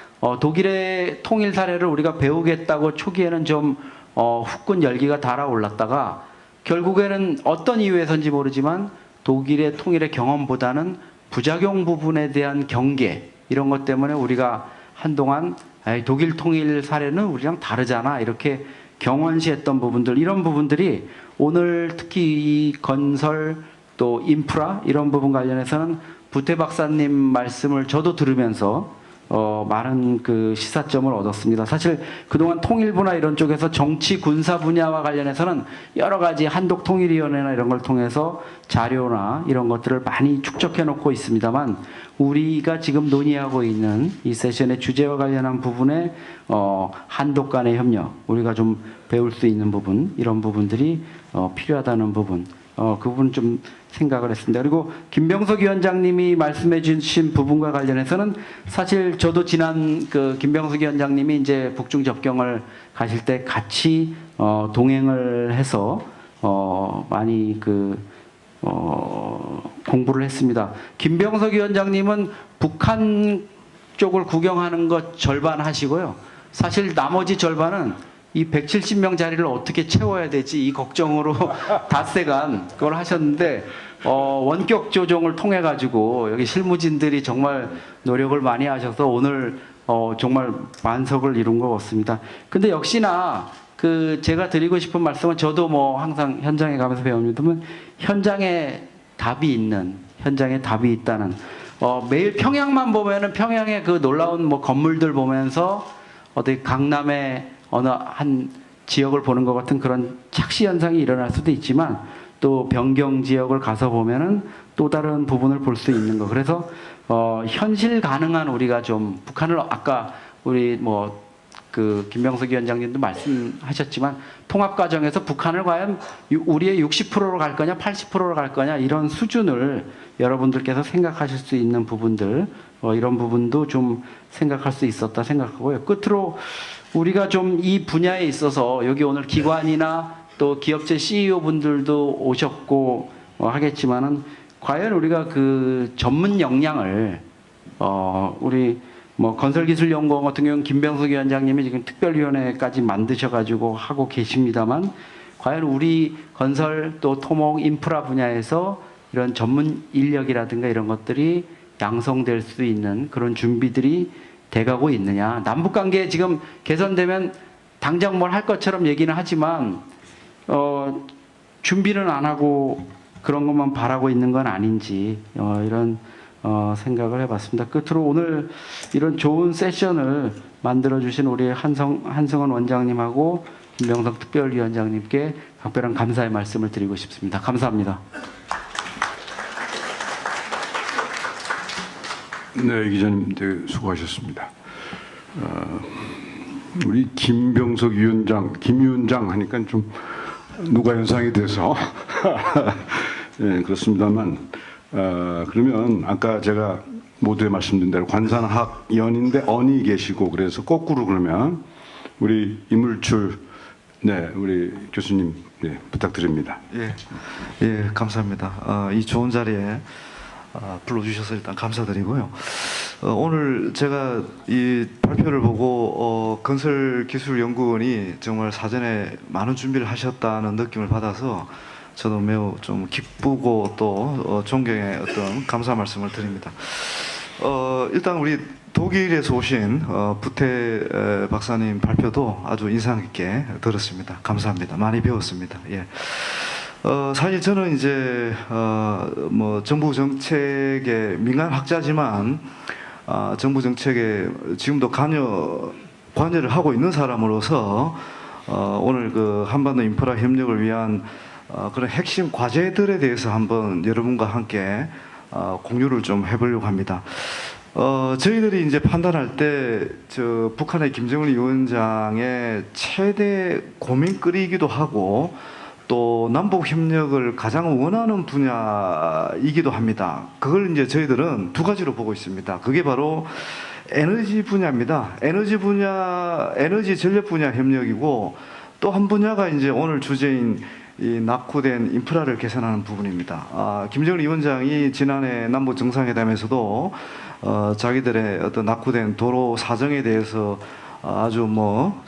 독일의 통일 사례를 우리가 배우겠다고 초기에는 좀 후끈 열기가 달아올랐다가 결국에는 어떤 이유에서인지 모르지만 독일의 통일의 경험보다는 부작용 부분에 대한 경계 이런 것 때문에 우리가 한동안 독일 통일 사례는 우리랑 다르잖아 이렇게 경원시했던 부분들 이런 부분들이 오늘 특히 이 건설 또 인프라 이런 부분 관련해서는 부태 박사님 말씀을 저도 들으면서 많은 그 시사점을 얻었습니다. 사실 그동안 통일부나 이런 쪽에서 정치 군사 분야와 관련해서는 여러 가지 한독통일위원회나 이런 걸 통해서 자료나 이런 것들을 많이 축적해 놓고 있습니다만 우리가 지금 논의하고 있는 이 세션의 주제와 관련한 부분에 한독 간의 협력 우리가 좀 배울 수 있는 부분 이런 부분들이 필요하다는 부분 그 부분 좀 생각을 했습니다. 그리고 김병석 위원장님이 말씀해 주신 부분과 관련해서는 사실 저도 지난 그 김병석 위원장님이 이제 북중 접경을 가실 때 같이 동행을 해서 많이 공부를 했습니다. 김병석 위원장님은 북한 쪽을 구경하는 것 절반 하시고요. 사실 나머지 절반은 이 170명 자리를 어떻게 채워야 되지 이 걱정으로 닷새간 그걸 하셨는데 원격 조정을 통해 가지고 여기 실무진들이 정말 노력을 많이 하셔서 오늘 정말 만석을 이룬 것 같습니다. 근데 역시나 제가 드리고 싶은 말씀은 저도 뭐 항상 현장에 가면서 배웁니다만 현장에 답이 있다는 매일 평양만 보면은 평양의 그 놀라운 뭐 건물들 보면서 어디 강남의 어느 한 지역을 보는 것 같은 그런 착시 현상이 일어날 수도 있지만 또 변경 지역을 가서 보면은 또 다른 부분을 볼 수 있는 거. 그래서 현실 가능한 우리가 좀 북한을 아까 우리 김병석 위원장님도 말씀하셨지만 통합 과정에서 북한을 과연 우리의 60%로 갈 거냐 80%로 갈 거냐 이런 수준을 여러분들께서 생각하실 수 있는 부분들 이런 부분도 좀 생각할 수 있었다 생각하고요. 끝으로 우리가 좀 이 분야에 있어서 여기 오늘 기관이나 또 기업체 CEO 분들도 오셨고 하겠지만은 과연 우리가 그 전문 역량을 우리 건설기술연구원 같은 경우는 김병석 위원장님이 지금 특별위원회까지 만드셔가지고 하고 계십니다만 과연 우리 건설 또 토목 인프라 분야에서 이런 전문 인력이라든가 이런 것들이 양성될 수 있는 그런 준비들이 돼가고 있느냐. 남북관계 지금 개선되면 당장 뭘 할 것처럼 얘기는 하지만 준비는 안 하고 그런 것만 바라고 있는 건 아닌지 이런 생각을 해봤습니다. 끝으로 오늘 이런 좋은 세션을 만들어주신 우리 한성원 원장님하고 김병석 특별위원장님께 각별한 감사의 말씀을 드리고 싶습니다. 감사합니다. 네, 기자님 되게 수고하셨습니다. 우리 김병석 위원장, 김 위원장 하니까 좀 누가 연상이 돼서 네, 그렇습니다만 그러면 아까 제가 모두에 말씀드린 대로 관산학연인데 언이 계시고 그래서 거꾸로 그러면 우리 이물출 우리 교수님 부탁드립니다. 예, 감사합니다. 이 좋은 자리에 불러주셔서 일단 감사드리고요. 오늘 제가 이 발표를 보고 건설기술연구원이 정말 사전에 많은 준비를 하셨다는 느낌을 받아서 저도 매우 좀 기쁘고 또 존경의 어떤 감사 말씀을 드립니다. 일단 우리 독일에서 오신 부태 박사님 발표도 아주 인상 깊게 들었습니다. 감사합니다. 많이 배웠습니다. 예. 사실 저는 이제 정부 정책의 민간 학자지만 정부 정책에 지금도 관여를 하고 있는 사람으로서 오늘 그 한반도 인프라 협력을 위한 그런 핵심 과제들에 대해서 한번 여러분과 함께 공유를 좀 해보려고 합니다. 저희들이 이제 판단할 때 북한의 김정은 위원장의 최대 고민거리이기도 하고 또 남북 협력을 가장 원하는 분야이기도 합니다. 그걸 이제 저희들은 두 가지로 보고 있습니다. 그게 바로 에너지 분야입니다. 에너지 전력 분야 협력이고 또 한 분야가 이제 오늘 주제인 이 낙후된 인프라를 개선하는 부분입니다. 김정은 위원장이 지난해 남북 정상회담에서도 자기들의 어떤 낙후된 도로 사정에 대해서 아주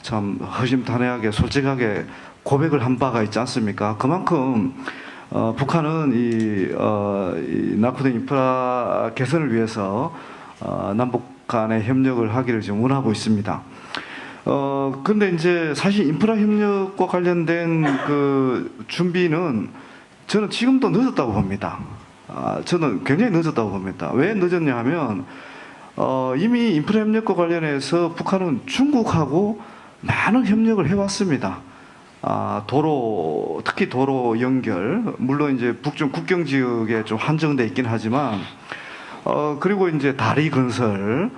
참 허심탄회하게 솔직하게 고백을 한 바가 있지 않습니까? 그만큼 북한은 이 낙후된 인프라 개선을 위해서 남북 간의 협력을 하기를 지금 원하고 있습니다. 근데 이제 사실 인프라 협력과 관련된 그 준비는 저는 지금도 늦었다고 봅니다. 저는 굉장히 늦었다고 봅니다. 왜 늦었냐 하면 이미 인프라 협력과 관련해서 북한은 중국하고 많은 협력을 해왔습니다. 특히 도로 연결, 물론 이제 북중 국경 지역에 좀 한정돼 있긴 하지만, 그리고 이제 다리 건설,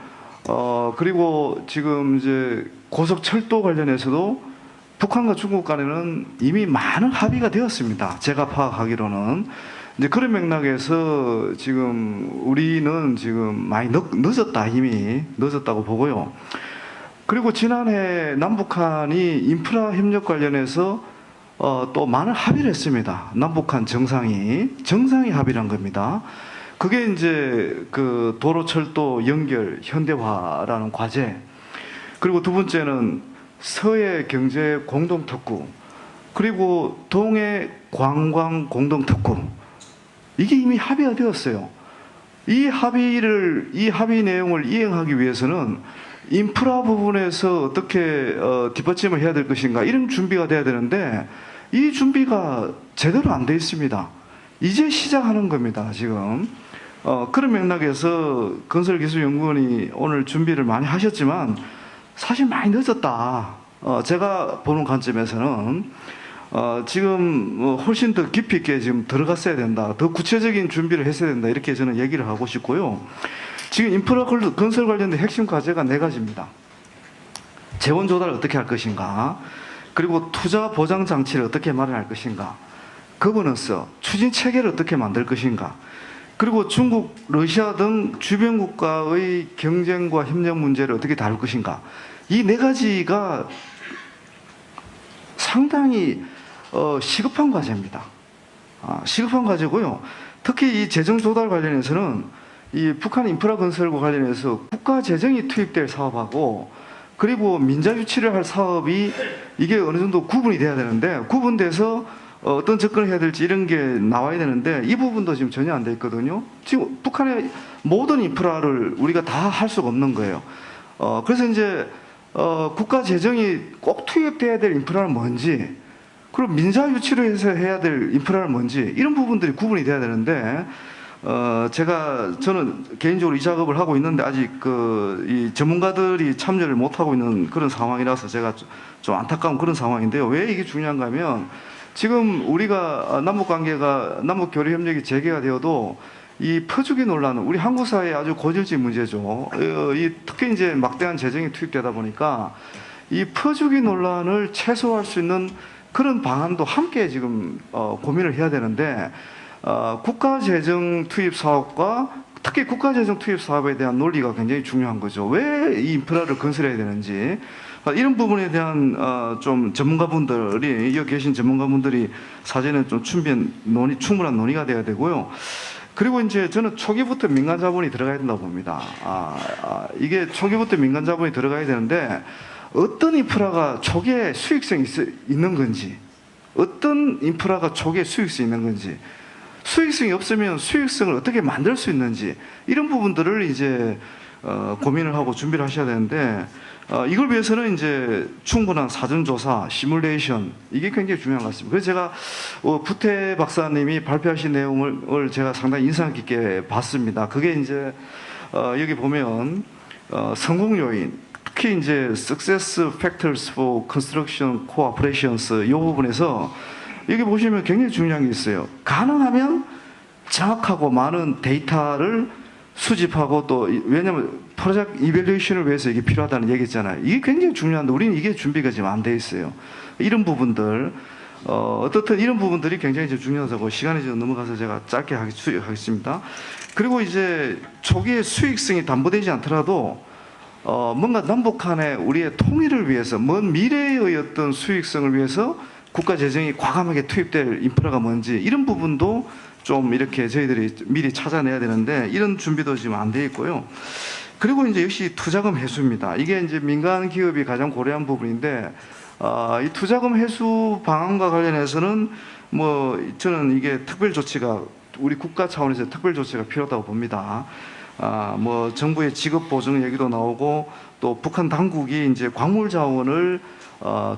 그리고 지금 이제 고속철도 관련해서도 북한과 중국 간에는 이미 많은 합의가 되었습니다. 제가 파악하기로는. 이제 그런 맥락에서 지금 우리는 지금 많이 이미 늦었다고 보고요. 그리고 지난해 남북한이 인프라 협력 관련해서 또 많은 합의를 했습니다. 남북한 정상이 합의를 한 겁니다. 그게 이제 그 도로철도 연결 현대화라는 과제, 그리고 두 번째는 서해 경제 공동 특구, 그리고 동해 관광 공동 특구. 이게 이미 합의가 되었어요. 이 합의 내용을 이행하기 위해서는 인프라 부분에서 어떻게 뒷받침을 해야 될 것인가 이런 준비가 돼야 되는데 이 준비가 제대로 안 돼 있습니다. 이제 시작하는 겁니다, 지금. 그런 맥락에서 건설기술연구원이 오늘 준비를 많이 하셨지만 사실 많이 늦었다. 제가 보는 관점에서는 지금 훨씬 더 깊이 있게 지금 들어갔어야 된다. 더 구체적인 준비를 했어야 된다. 이렇게 저는 얘기를 하고 싶고요. 지금 인프라 건설 관련된 핵심 과제가 4가지입니다. 재원 조달을 어떻게 할 것인가, 그리고 투자 보장 장치를 어떻게 마련할 것인가, 거버넌스, 추진 체계를 어떻게 만들 것인가, 그리고 중국, 러시아 등 주변 국가의 경쟁과 협력 문제를 어떻게 다룰 것인가. 이 4가지가 상당히 시급한 과제입니다. 시급한 과제고요. 특히 이 재정 조달 관련해서는 이 북한 인프라 건설과 관련해서 국가 재정이 투입될 사업하고 그리고 민자 유치를 할 사업이 이게 어느 정도 구분이 돼야 되는데, 구분돼서 어떤 접근을 해야 될지 이런 게 나와야 되는데 이 부분도 지금 전혀 안 돼 있거든요. 지금 북한의 모든 인프라를 우리가 다 할 수가 없는 거예요. 그래서 이제 국가 재정이 꼭 투입돼야 될 인프라는 뭔지, 그리고 민자 유치를 해서 해야 될 인프라는 뭔지, 이런 부분들이 구분이 돼야 되는데 저는 개인적으로 이 작업을 하고 있는데 아직 이 전문가들이 참여를 못 하고 있는 그런 상황이라서 제가 좀 안타까운 그런 상황인데요. 왜 이게 중요한가 하면 지금 우리가 남북 교류 협력이 재개가 되어도 이 퍼주기 논란은 우리 한국 사회의 아주 고질적인 문제죠. 특히 이제 막대한 재정이 투입되다 보니까 이 퍼주기 논란을 최소화할 수 있는 그런 방안도 함께 지금 고민을 해야 되는데, 국가 재정 투입 사업과 특히 국가 재정 투입 사업에 대한 논리가 굉장히 중요한 거죠. 왜 이 인프라를 건설해야 되는지, 이런 부분에 대한 좀 전문가분들이, 여기 계신 전문가분들이 사전에 좀 충분한 논의가 돼야 되고요. 그리고 이제 저는 초기부터 민간 자본이 들어가야 된다고 봅니다. 이게 초기부터 민간 자본이 들어가야 되는데 어떤 인프라가 초기에 수익성이 있는 건지, 어떤 인프라가 초기에 수익성이 있는 건지, 수익성이 없으면 수익성을 어떻게 만들 수 있는지, 이런 부분들을 이제 고민을 하고 준비를 하셔야 되는데, 이걸 위해서는 이제 충분한 사전조사, 시뮬레이션, 이게 굉장히 중요한 것 같습니다. 그래서 제가 부태 박사님이 발표하신 내용을 제가 상당히 인상 깊게 봤습니다. 그게 이제 여기 보면 성공 요인, 특히 이제 Success Factors for Construction Cooperations 이 부분에서 여기 보시면 굉장히 중요한 게 있어요. 가능하면 정확하고 많은 데이터를 수집하고, 또 왜냐하면 프로젝트 이밸류에이션을 위해서 이게 필요하다는 얘기잖아요. 이게 굉장히 중요한데 우리는 이게 준비가 지금 안 돼 있어요. 이런 부분들 어떻든 이런 부분들이 굉장히 중요하다고, 시간이 좀 넘어가서 제가 짧게 하겠습니다. 그리고 이제 초기에 수익성이 담보되지 않더라도 뭔가 남북한의 우리의 통일을 위해서, 먼 미래의 어떤 수익성을 위해서 국가 재정이 과감하게 투입될 인프라가 뭔지, 이런 부분도 좀 이렇게 저희들이 미리 찾아내야 되는데 이런 준비도 지금 안 돼 있고요. 그리고 이제 역시 투자금 회수입니다. 이게 이제 민간 기업이 가장 고려한 부분인데, 이 투자금 회수 방안과 관련해서는 저는 이게 특별 조치가, 우리 국가 차원에서 특별 조치가 필요하다고 봅니다. 정부의 지급 보증 얘기도 나오고, 또 북한 당국이 이제 광물 자원을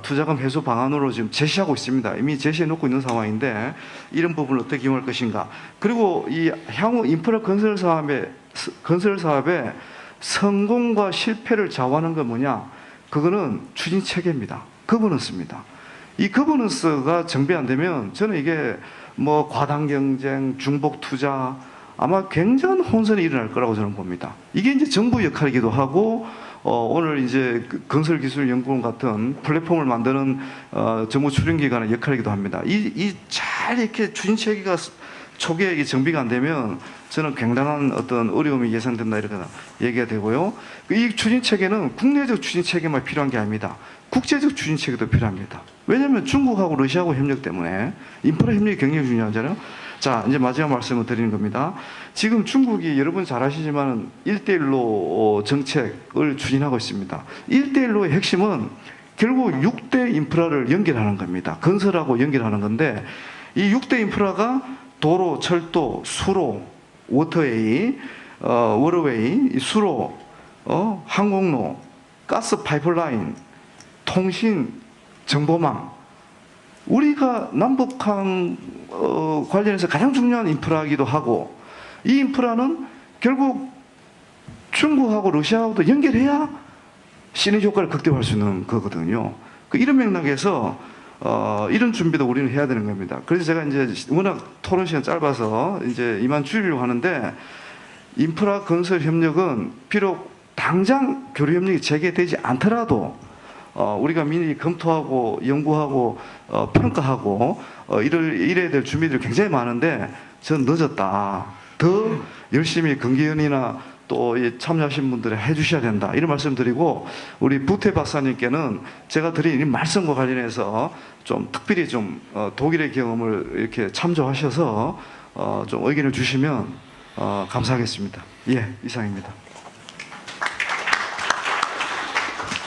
투자금 회수 방안으로 지금 제시하고 있습니다. 이미 제시해 놓고 있는 상황인데 이런 부분을 어떻게 기용할 것인가. 그리고 이 향후 인프라 건설 사업의 성공과 실패를 좌우하는 건 뭐냐? 그거는 추진 체계입니다. 거버넌스입니다. 이 거버넌스가 정비 안 되면 저는 이게 과당 경쟁, 중복 투자, 아마 굉장한 혼선이 일어날 거라고 저는 봅니다. 이게 이제 정부 역할이기도 하고, 오늘 이제 건설기술연구원 같은 플랫폼을 만드는 정부 추진기관의 역할이기도 합니다. 잘 이렇게 추진 체계가 초기에 정비가 안 되면 저는 굉장한 어떤 어려움이 예상된다, 이렇게 얘기가 되고요. 이 추진 체계는 국내적 추진 체계만 필요한 게 아닙니다. 국제적 추진 체계도 필요합니다. 왜냐하면 중국하고 러시아하고 협력 때문에 인프라 협력이 굉장히 중요하잖아요. 자, 이제 마지막 말씀을 드리는 겁니다. 지금 중국이 여러분 잘 아시지만 1대1로 정책을 추진하고 있습니다. 1대1로의 핵심은 결국 6대 인프라를 연결하는 겁니다. 건설하고 연결하는 건데, 이 6대 인프라가 도로, 철도, 수로, 워터웨이, 수로, 항공로, 가스 파이프라인, 통신, 정보망, 우리가 남북한 관련해서 가장 중요한 인프라이기도 하고, 이 인프라는 결국 중국하고 러시아하고도 연결해야 시너지 효과를 극대화할 수 있는 거거든요. 이런 맥락에서 이런 준비도 우리는 해야 되는 겁니다. 그래서 제가 이제 워낙 토론 시간 짧아서 이제 이만 줄이려고 하는데, 인프라 건설 협력은 비록 당장 교류 협력이 재개되지 않더라도 우리가 미리 검토하고 연구하고 평가하고 이래야 될 준비들이 굉장히 많은데, 저는 늦었다. 더 열심히 금기현이나 또 참여하신 분들이 해주셔야 된다, 이런 말씀드리고, 우리 부태 박사님께는 제가 드린 이 말씀과 관련해서 좀 특별히 좀 독일의 경험을 이렇게 참조하셔서 좀 의견을 주시면 감사하겠습니다. 예, 이상입니다.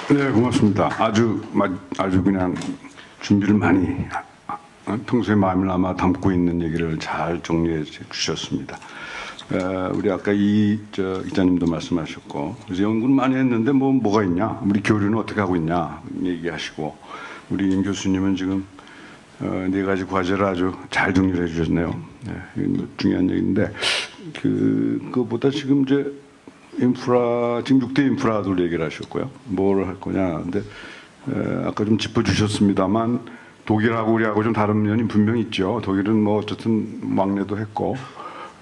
네, 고맙습니다. 아주 그냥 준비를 많이 평소에 마음을 아마 담고 있는 얘기를 잘 정리해 주셨습니다. 우리 아까 기자님도 말씀하셨고, 그래서 연구를 많이 했는데 뭐가 있냐, 우리 교류는 어떻게 하고 있냐 얘기하시고, 우리 임 교수님은 지금 4가지 과제를 아주 잘 정리를 해주셨네요. 네, 이건 중요한 얘기인데, 그거보다 지금 이제 인프라, 지금 6대 인프라들 얘기를 하셨고요. 뭘 할 거냐. 근데 아까 좀 짚어주셨습니다만, 독일하고 우리하고 좀 다른 면이 분명히 있죠. 독일은 뭐 어쨌든 왕래도 했고,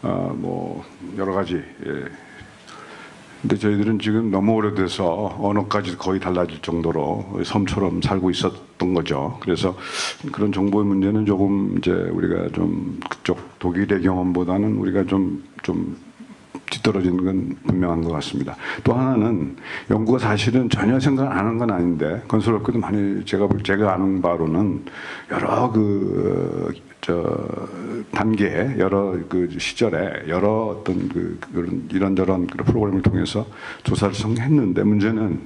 뭐 여러 가지. 예. 근데 저희들은 지금 너무 오래돼서 언어까지 거의 달라질 정도로 섬처럼 살고 있었던 거죠. 그래서 그런 정보의 문제는 조금 이제 우리가 좀 그쪽 독일의 경험보다는 우리가 좀 뒤떨어지는 건 분명한 것 같습니다. 또 하나는 연구가 사실은 전혀 생각 안 하는 건 아닌데, 건설업계도 많이 제가 아는 바로는 여러 단계, 여러 시절에 여러 어떤 그런 이런저런 프로그램을 통해서 조사를 성했는데, 문제는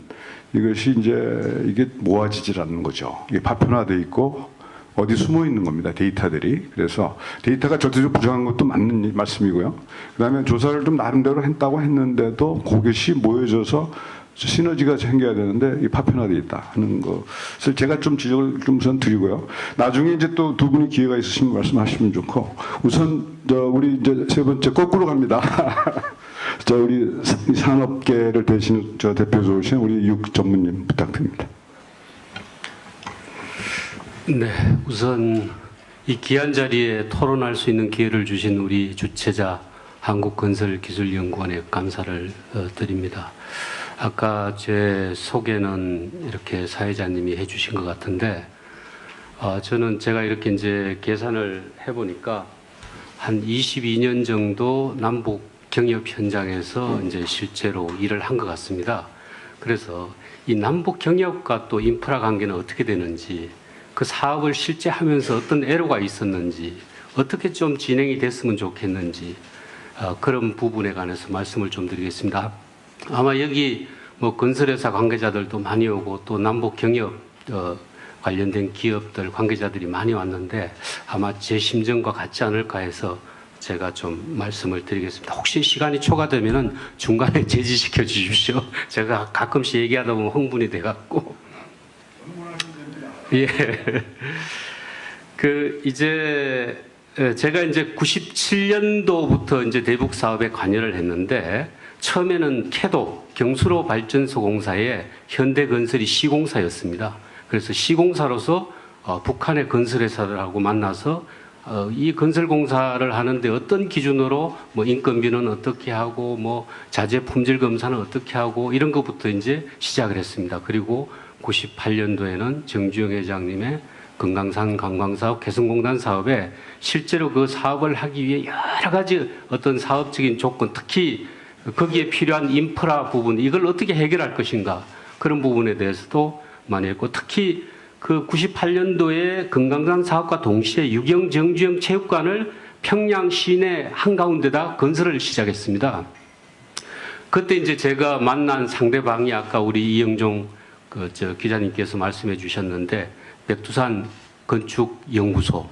이것이 이제 이게 모아지질 않는 거죠. 이게 파편화돼 있고 어디 숨어 있는 겁니다, 데이터들이. 그래서 데이터가 절대적으로 부정한 것도 맞는 말씀이고요. 그다음에 조사를 좀 나름대로 했다고 했는데도 그것이 모여져서 시너지가 생겨야 되는데 이 파편화돼 있다 하는 것을 제가 좀 지적을 좀 우선 드리고요. 나중에 이제 또 두 분이 기회가 있으시면 말씀하시면 좋고, 우선 우리 이제 세 번째 거꾸로 갑니다. 우리 산업계를 대신 대표적으신 우리 육 전무님 부탁드립니다. 네, 우선 이 귀한 자리에 토론할 수 있는 기회를 주신 우리 주최자 한국건설기술연구원에 감사를 드립니다. 아까 제 소개는 이렇게 사회자님이 해주신 것 같은데, 제가 이렇게 이제 계산을 해보니까 한 22년 정도 남북 경협 현장에서 이제 실제로 일을 한 것 같습니다. 그래서 이 남북 경협과 또 인프라 관계는 어떻게 되는지, 그 사업을 실제 하면서 어떤 애로가 있었는지, 어떻게 좀 진행이 됐으면 좋겠는지, 그런 부분에 관해서 말씀을 좀 드리겠습니다. 아마 여기 뭐 건설회사 관계자들도 많이 오고 또 남북 경협 관련된 기업들 관계자들이 많이 왔는데, 아마 제 심정과 같지 않을까 해서 제가 좀 말씀을 드리겠습니다. 혹시 시간이 초과되면은 중간에 제지시켜 주십시오. 제가 가끔씩 얘기하다 보면 흥분이 돼갖고. 예. 제가 이제 97년도부터 이제 대북 사업에 관여를 했는데, 처음에는 캐도 경수로 발전소 공사의 현대건설이 시공사였습니다. 그래서 시공사로서 북한의 건설회사들하고 만나서 이 건설공사를 하는데 어떤 기준으로 뭐 인건비는 어떻게 하고 뭐 자재 품질 검사는 어떻게 하고 이런 것부터 이제 시작을 했습니다. 그리고 98년도에는 정주영 회장님의 금강산 관광사업 개성공단 사업에 실제로 그 사업을 하기 위해 여러 가지 어떤 사업적인 조건, 특히 거기에 필요한 인프라 부분, 이걸 어떻게 해결할 것인가, 그런 부분에 대해서도 많이 했고, 특히 그 98년도에 금강산 사업과 동시에 유경 정주영 체육관을 평양 시내 한가운데다 건설을 시작했습니다. 그때 이제 제가 만난 상대방이 아까 우리 이영종 기자님께서 말씀해 주셨는데, 백두산 건축연구소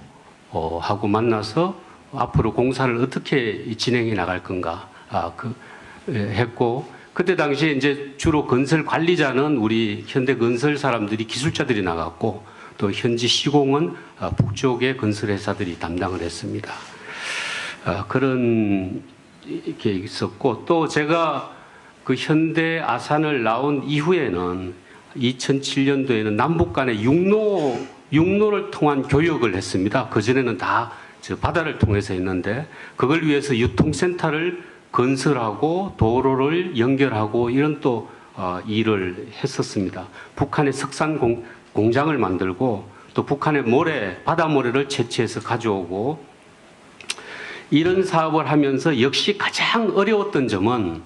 하고 만나서 앞으로 공사를 어떻게 진행해 나갈 건가 했고, 그때 당시에 이제 주로 건설 관리자는 우리 현대 건설 사람들이 기술자들이 나갔고 또 현지 시공은 북쪽의 건설 회사들이 담당을 했습니다. 그런 게 있었고 또 제가 그 현대 아산을 나온 이후에는 2007년도에는 남북 간의 육로를 통한 교역을 했습니다. 그전에는 다 바다를 통해서 했는데 그걸 위해서 유통센터를 건설하고 도로를 연결하고 이런 또 일을 했었습니다. 북한의 석산 공장을 만들고 또 북한의 바다 모래를 채취해서 가져오고 이런 사업을 하면서 역시 가장 어려웠던 점은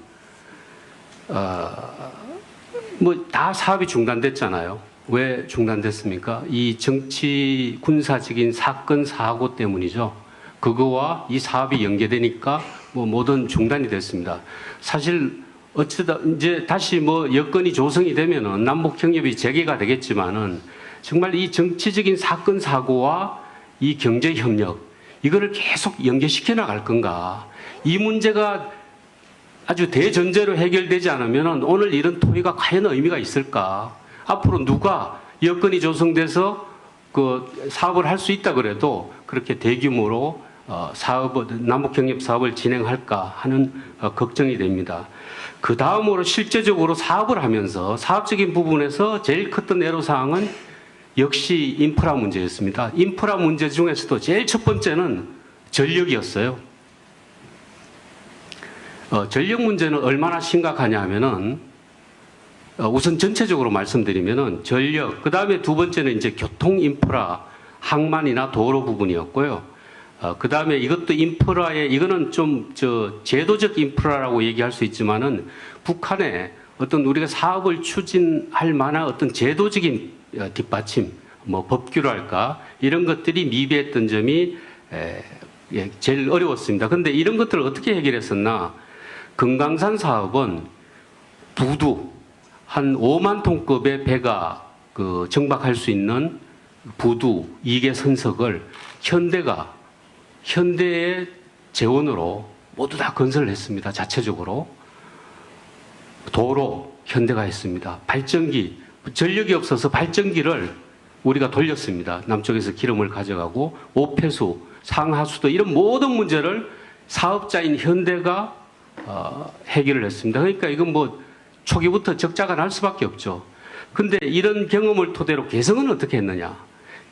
뭐 다 사업이 중단됐잖아요. 왜 중단됐습니까? 이 정치 군사적인 사건 사고 때문이죠. 그거와 이 사업이 연계되니까 뭐 모든 중단이 됐습니다. 사실 어쩌다 이제 다시 뭐 여건이 조성이 되면은 남북 협력이 재개가 되겠지만은 정말 이 정치적인 사건 사고와 이 경제 협력 이거를 계속 연계시켜 나갈 건가? 이 문제가 아주 대전제로 해결되지 않으면은 오늘 이런 토의가 과연 의미가 있을까? 앞으로 누가 여건이 조성돼서 그 사업을 할 수 있다 그래도 그렇게 대규모로 남북협력 사업을 진행할까 하는 걱정이 됩니다. 그 다음으로 실제적으로 사업을 하면서 사업적인 부분에서 제일 컸던 애로사항은 역시 인프라 문제였습니다. 인프라 문제 중에서도 제일 첫 번째는 전력이었어요. 전력 문제는 얼마나 심각하냐 하면은 우선 전체적으로 말씀드리면은 전력, 그 다음에 두 번째는 이제 교통 인프라, 항만이나 도로 부분이었고요. 그 다음에 이것도 이거는 좀 제도적 인프라라고 얘기할 수 있지만은 북한에 어떤 우리가 사업을 추진할 만한 어떤 제도적인 뒷받침, 뭐 법규랄까 이런 것들이 미비했던 점이 제일 어려웠습니다. 그런데 이런 것들을 어떻게 해결했었나? 금강산 사업은 부두 한 5만 톤급의 배가 정박할 수 있는 부두 2개 선석을 현대의 재원으로 모두 다 건설을 했습니다. 자체적으로. 도로 현대가 했습니다. 발전기, 전력이 없어서 발전기를 우리가 돌렸습니다. 남쪽에서 기름을 가져가고 오폐수, 상하수도 이런 모든 문제를 사업자인 현대가 해결을 했습니다. 그러니까 이건 뭐 초기부터 적자가 날 수밖에 없죠. 근데 이런 경험을 토대로 개성은 어떻게 했느냐?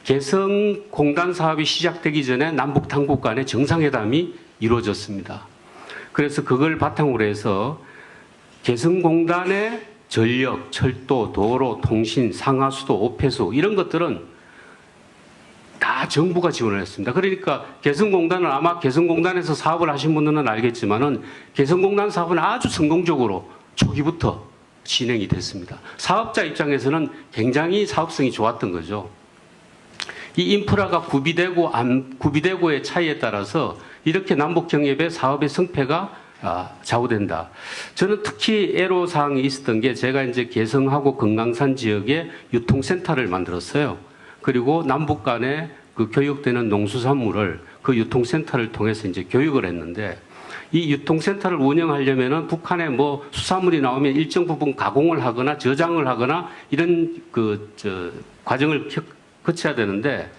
개성공단 사업이 시작되기 전에 남북 당국 간의 정상회담이 이루어졌습니다. 그래서 그걸 바탕으로 해서 개성공단의 전력, 철도, 도로, 통신, 상하수도, 오폐수 이런 것들은 다 정부가 지원을 했습니다. 그러니까 개성공단은 아마 개성공단에서 사업을 하신 분들은 알겠지만은 개성공단 사업은 아주 성공적으로 초기부터 진행이 됐습니다. 사업자 입장에서는 굉장히 사업성이 좋았던 거죠. 이 인프라가 구비되고 안 구비되고의 차이에 따라서 이렇게 남북경협의 사업의 성패가 좌우된다. 저는 특히 애로사항이 있었던 게 제가 이제 개성하고 금강산 지역에 유통센터를 만들었어요. 그리고 남북 간에 그 교육되는 농수산물을 그 유통센터를 통해서 이제 교육을 했는데 이 유통센터를 운영하려면은 북한에 뭐 수산물이 나오면 일정 부분 가공을 하거나 저장을 하거나 이런 과정을 거쳐야 되는데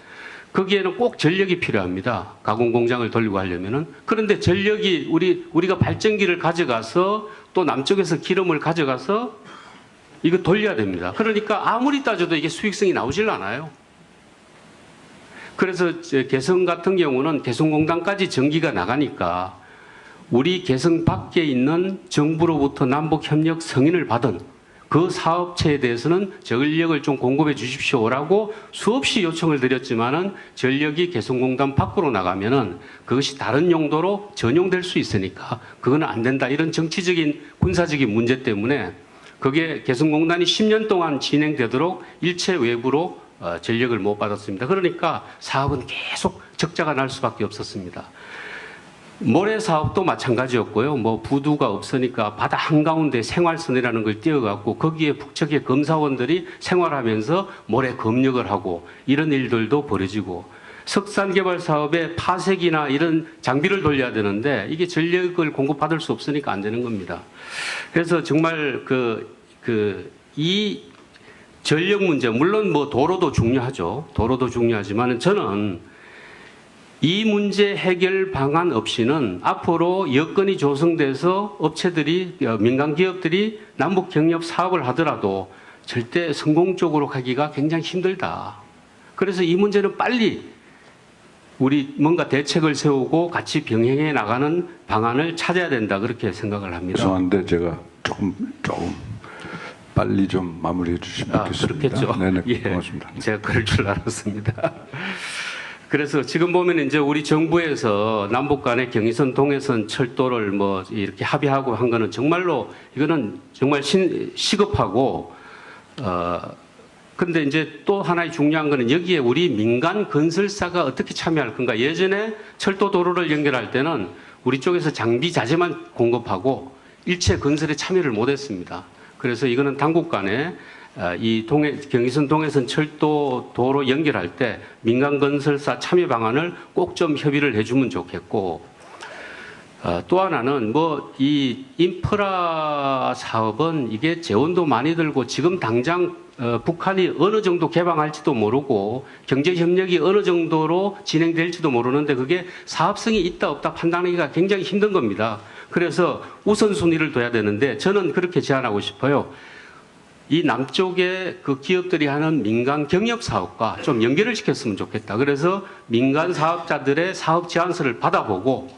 거기에는 꼭 전력이 필요합니다. 가공 공장을 돌리고 하려면은. 그런데 전력이 우리가 발전기를 가져가서 또 남쪽에서 기름을 가져가서 이거 돌려야 됩니다. 그러니까 아무리 따져도 이게 수익성이 나오질 않아요. 그래서 개성 같은 경우는 개성공단까지 전기가 나가니까 우리 개성 밖에 있는 정부로부터 남북협력 승인을 받은 그 사업체에 대해서는 전력을 좀 공급해 주십시오라고 수없이 요청을 드렸지만은 전력이 개성공단 밖으로 나가면은 그것이 다른 용도로 전용될 수 있으니까 그거는 안 된다. 이런 정치적인 군사적인 문제 때문에 그게 개성공단이 10년 동안 진행되도록 일체 외부로 전력을 못 받았습니다. 그러니까 사업은 계속 적자가 날 수밖에 없었습니다. 모래 사업도 마찬가지였고요. 뭐 부두가 없으니까 바다 한가운데 생활선이라는 걸 띄워갖고 거기에 북측의 검사원들이 생활하면서 모래 검역을 하고 이런 일들도 벌어지고 석산 개발 사업에 파색이나 이런 장비를 돌려야 되는데 이게 전력을 공급받을 수 없으니까 안 되는 겁니다. 그래서 정말 이 전력 문제, 물론 뭐 도로도 중요하죠. 도로도 중요하지만 저는 이 문제 해결 방안 없이는 앞으로 여건이 조성돼서 업체들이, 민간 기업들이 남북 경협 사업을 하더라도 절대 성공적으로 가기가 굉장히 힘들다. 그래서 이 문제는 빨리 우리 뭔가 대책을 세우고 같이 병행해 나가는 방안을 찾아야 된다. 그렇게 생각을 합니다. 죄송한데 제가 조금 빨리 좀 마무리해 주시면 좋겠습니다. 그렇겠죠. 네네, 예, 고맙습니다. 제가 그럴 줄 알았습니다. 그래서 지금 보면 이제 우리 정부에서 남북 간의 경의선, 동해선 철도를 뭐 이렇게 합의하고 한 거는 정말로 이거는 정말 시급하고 근데 이제 또 하나의 중요한 거는 여기에 우리 민간 건설사가 어떻게 참여할 건가. 예전에 철도 도로를 연결할 때는 우리 쪽에서 장비 자재만 공급하고 일체 건설에 참여를 못 했습니다. 그래서 이거는 당국 간에 이 경의선 동해선 철도 도로 연결할 때 민간 건설사 참여 방안을 꼭 좀 협의를 해주면 좋겠고, 또 하나는 뭐 이 인프라 사업은 이게 재원도 많이 들고 지금 당장 북한이 어느 정도 개방할지도 모르고 경제 협력이 어느 정도로 진행될지도 모르는데 그게 사업성이 있다 없다 판단하기가 굉장히 힘든 겁니다. 그래서 우선순위를 둬야 되는데 저는 그렇게 제안하고 싶어요. 이 남쪽에 그 기업들이 하는 민간 경협 사업과 좀 연결을 시켰으면 좋겠다. 그래서 민간 사업자들의 사업 제안서를 받아보고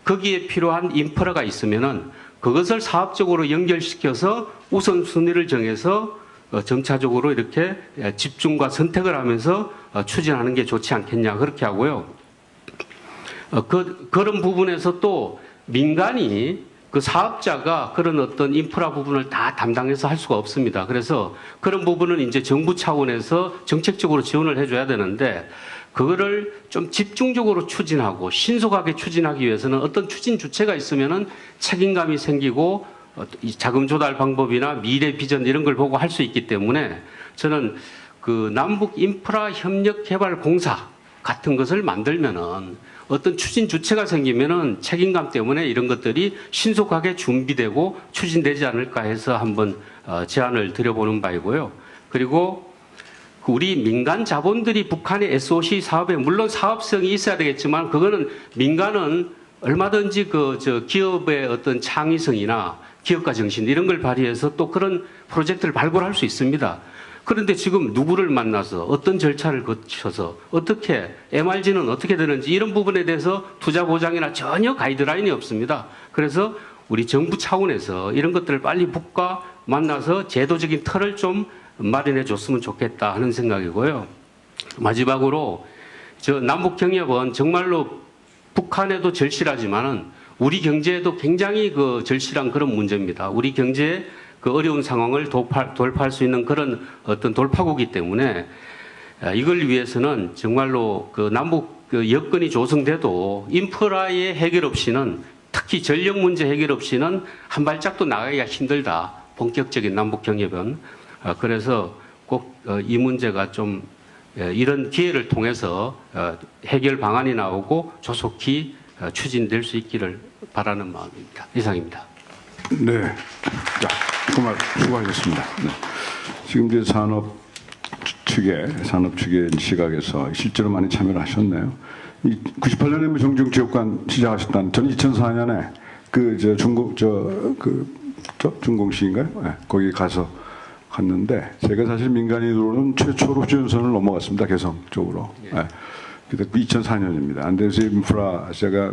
거기에 필요한 인프라가 있으면은 그것을 사업적으로 연결시켜서 우선순위를 정해서 점차적으로 이렇게 집중과 선택을 하면서 추진하는 게 좋지 않겠냐 그렇게 하고요. 그런 부분에서 또 민간이 그 사업자가 그런 어떤 인프라 부분을 다 담당해서 할 수가 없습니다. 그래서 그런 부분은 이제 정부 차원에서 정책적으로 지원을 해줘야 되는데 그거를 좀 집중적으로 추진하고 신속하게 추진하기 위해서는 어떤 추진 주체가 있으면은 책임감이 생기고 자금 조달 방법이나 미래 비전 이런 걸 보고 할 수 있기 때문에 저는 그 남북 인프라 협력 개발 공사 같은 것을 만들면은 어떤 추진 주체가 생기면은 책임감 때문에 이런 것들이 신속하게 준비되고 추진되지 않을까 해서 한번 제안을 드려보는 바이고요. 그리고 우리 민간 자본들이 북한의 SOC 사업에 물론 사업성이 있어야 되겠지만 그거는 민간은 얼마든지 기업의 어떤 창의성이나 기업가 정신 이런 걸 발휘해서 또 그런 프로젝트를 발굴할 수 있습니다. 그런데 지금 누구를 만나서 어떤 절차를 거쳐서 어떻게 MRG는 어떻게 되는지 이런 부분에 대해서 투자 보장이나 전혀 가이드라인이 없습니다. 그래서 우리 정부 차원에서 이런 것들을 빨리 북과 만나서 제도적인 틀을 좀 마련해 줬으면 좋겠다 하는 생각이고요. 마지막으로 남북 경협은 정말로 북한에도 절실하지만은 우리 경제에도 굉장히 절실한 그런 문제입니다. 우리 경제의 그 어려운 상황을 돌파할 수 있는 그런 어떤 돌파구이기 때문에 이걸 위해서는 정말로 그 남북 여건이 조성돼도 인프라의 해결 없이는 특히 전력 문제 해결 없이는 한 발짝도 나가기가 힘들다. 본격적인 남북 경협은. 그래서 꼭 이 문제가 좀 이런 기회를 통해서 해결 방안이 나오고 조속히 추진될 수 있기를 바라는 마음입니다. 이상입니다. 네, 자, 정말 수고하셨습니다. 네. 지금 이제 산업 측의 시각에서 실제로 많이 참여를 하셨네요. 98년에 정중체육관 시작하셨다는 저는 2004년에 준공시인가요? 네, 거기 갔는데 제가 사실 민간인으로는 최초로 휴전선을 넘어갔습니다. 개성 쪽으로. 네. 그때 2004년입니다. 안데스 인프라 제가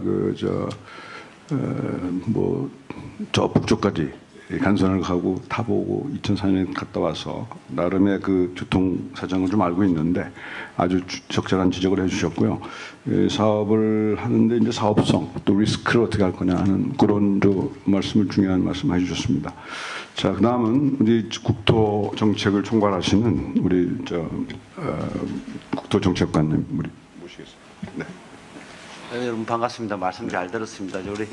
저 북쪽까지 간선을 가고 타보고 2004년에 갔다 와서 나름의 그 교통 사정을 좀 알고 있는데 아주 적절한 지적을 해주셨고요. 사업을 하는데 이제 사업성 또 리스크를 어떻게 할 거냐 하는 그런 중요한 말씀 해주셨습니다. 자, 그다음은 우리 국토 정책을 총괄하시는 우리 국토정책관님 우리 모시겠습니다. 네. 여러분 반갑습니다. 말씀 잘 들었습니다. 우리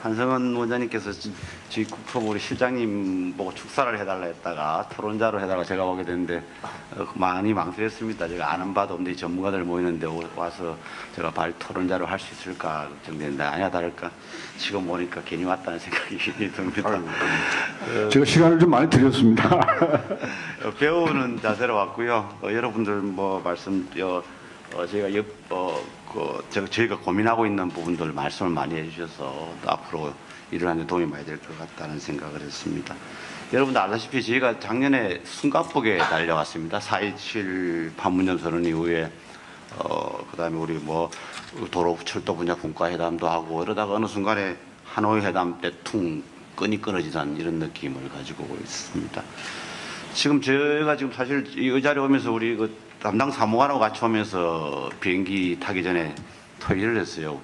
한성원 원장님께서 저희 국토부 우리 실장님 보고 축사를 해달라 했다가 토론자로 해달라 제가 오게 됐는데 많이 망설였습니다. 제가 아는 바도 없는데 전문가들 모이는데 와서 제가 토론자로 할 수 있을까 걱정되는데 아니야 다를까 지금 보니까 괜히 왔다는 생각이 듭니다. 제가 시간을 좀 많이 드렸습니다. 배우는 자세로 왔고요. 여러분들 뭐 말씀 저희가 고민하고 있는 부분들 말씀을 많이 해주셔서 또 앞으로 일을 하는 데 도움이 많이 될 것 같다는 생각을 했습니다. 여러분들 아시다시피 저희가 작년에 숨가쁘게 달려왔습니다. 4.27 판문점 선언 이후에 그다음에 우리 뭐 도로 철도 분야 분과 회담도 하고 이러다가 어느 순간에 하노이 회담 때 퉁 끈이 끊어지던 이런 느낌을 가지고 있습니다. 지금 저희가 지금 사실 이 자리에 오면서 우리 그 담당 사무관하고 같이 오면서 비행기 타기 전에 토의를 했어요.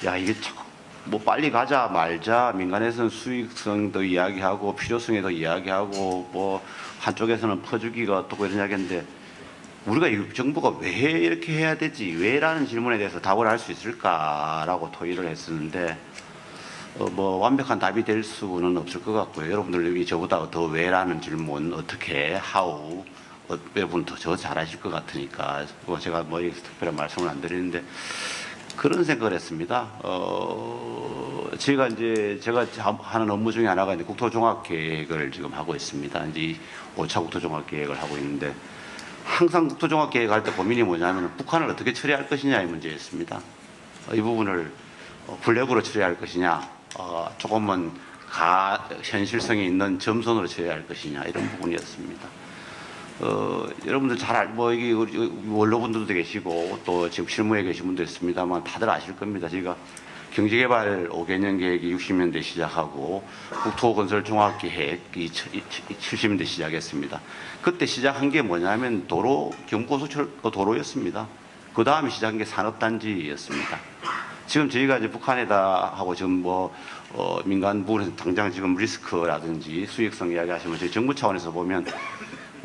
야 이게 뭐 빨리 가자 말자 민간에서는 수익성도 이야기하고 필요성에도 이야기하고 뭐 한쪽에서는 퍼주기가 어떻고 이런 이야기인데 우리가 이 정부가 왜 이렇게 해야 되지 왜라는 질문에 대해서 답을 할 수 있을까라고 토의를 했었는데 뭐 완벽한 답이 될 수는 없을 것 같고요. 여러분들 여기 저보다 더 왜라는 질문 어떻게 how 여러분 더 잘하실 것 같으니까 제가 뭐 여기서 특별한 말씀을 안 드리는데 그런 생각을 했습니다. 제가 하는 업무 중에 하나가 이제 국토종합계획을 지금 하고 있습니다. 이제 5차 국토종합계획을 하고 있는데 항상 국토종합계획 할 때 고민이 뭐냐면 북한을 어떻게 처리할 것이냐의 문제였습니다. 이 부분을 블랙으로 처리할 것이냐, 조금은 현실성이 있는 점선으로 처리할 것이냐 이런 부분이었습니다. 여러분들 여기 원로분들도 계시고 또 지금 실무에 계신 분도 있습니다만 다들 아실 겁니다. 저희가 경제개발 5개년 계획이 60년대 시작하고 국토건설 종합계획이 70년대 시작했습니다. 그때 시작한 게 뭐냐면 경부고속철도 도로였습니다. 그 다음에 시작한 게 산업단지였습니다. 지금 저희가 이제 북한에다 하고 지금 민간 부분에서 당장 지금 리스크라든지 수익성 이야기 하시면 저희 정부 차원에서 보면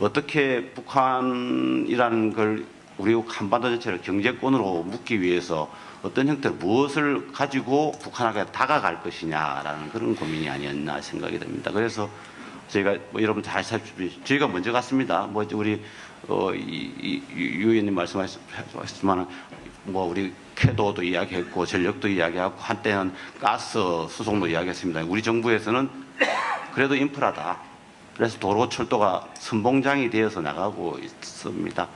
어떻게 북한이라는 걸 우리 한반도 전체를 경제권으로 묶기 위해서 어떤 형태로 무엇을 가지고 북한에게 다가갈 것이냐라는 그런 고민이 아니었나 생각이 듭니다. 그래서 저희가 여러분 잘 아시다시피 저희가 먼저 갔습니다. 우리 유 의원님 말씀하셨지만 우리 쾌도도 이야기했고 전력도 이야기하고 한때는 가스 수송도 이야기했습니다. 우리 정부에서는 그래도 인프라다. 그래서 도로 철도가 선봉장이 되어서 나가고 있습니다.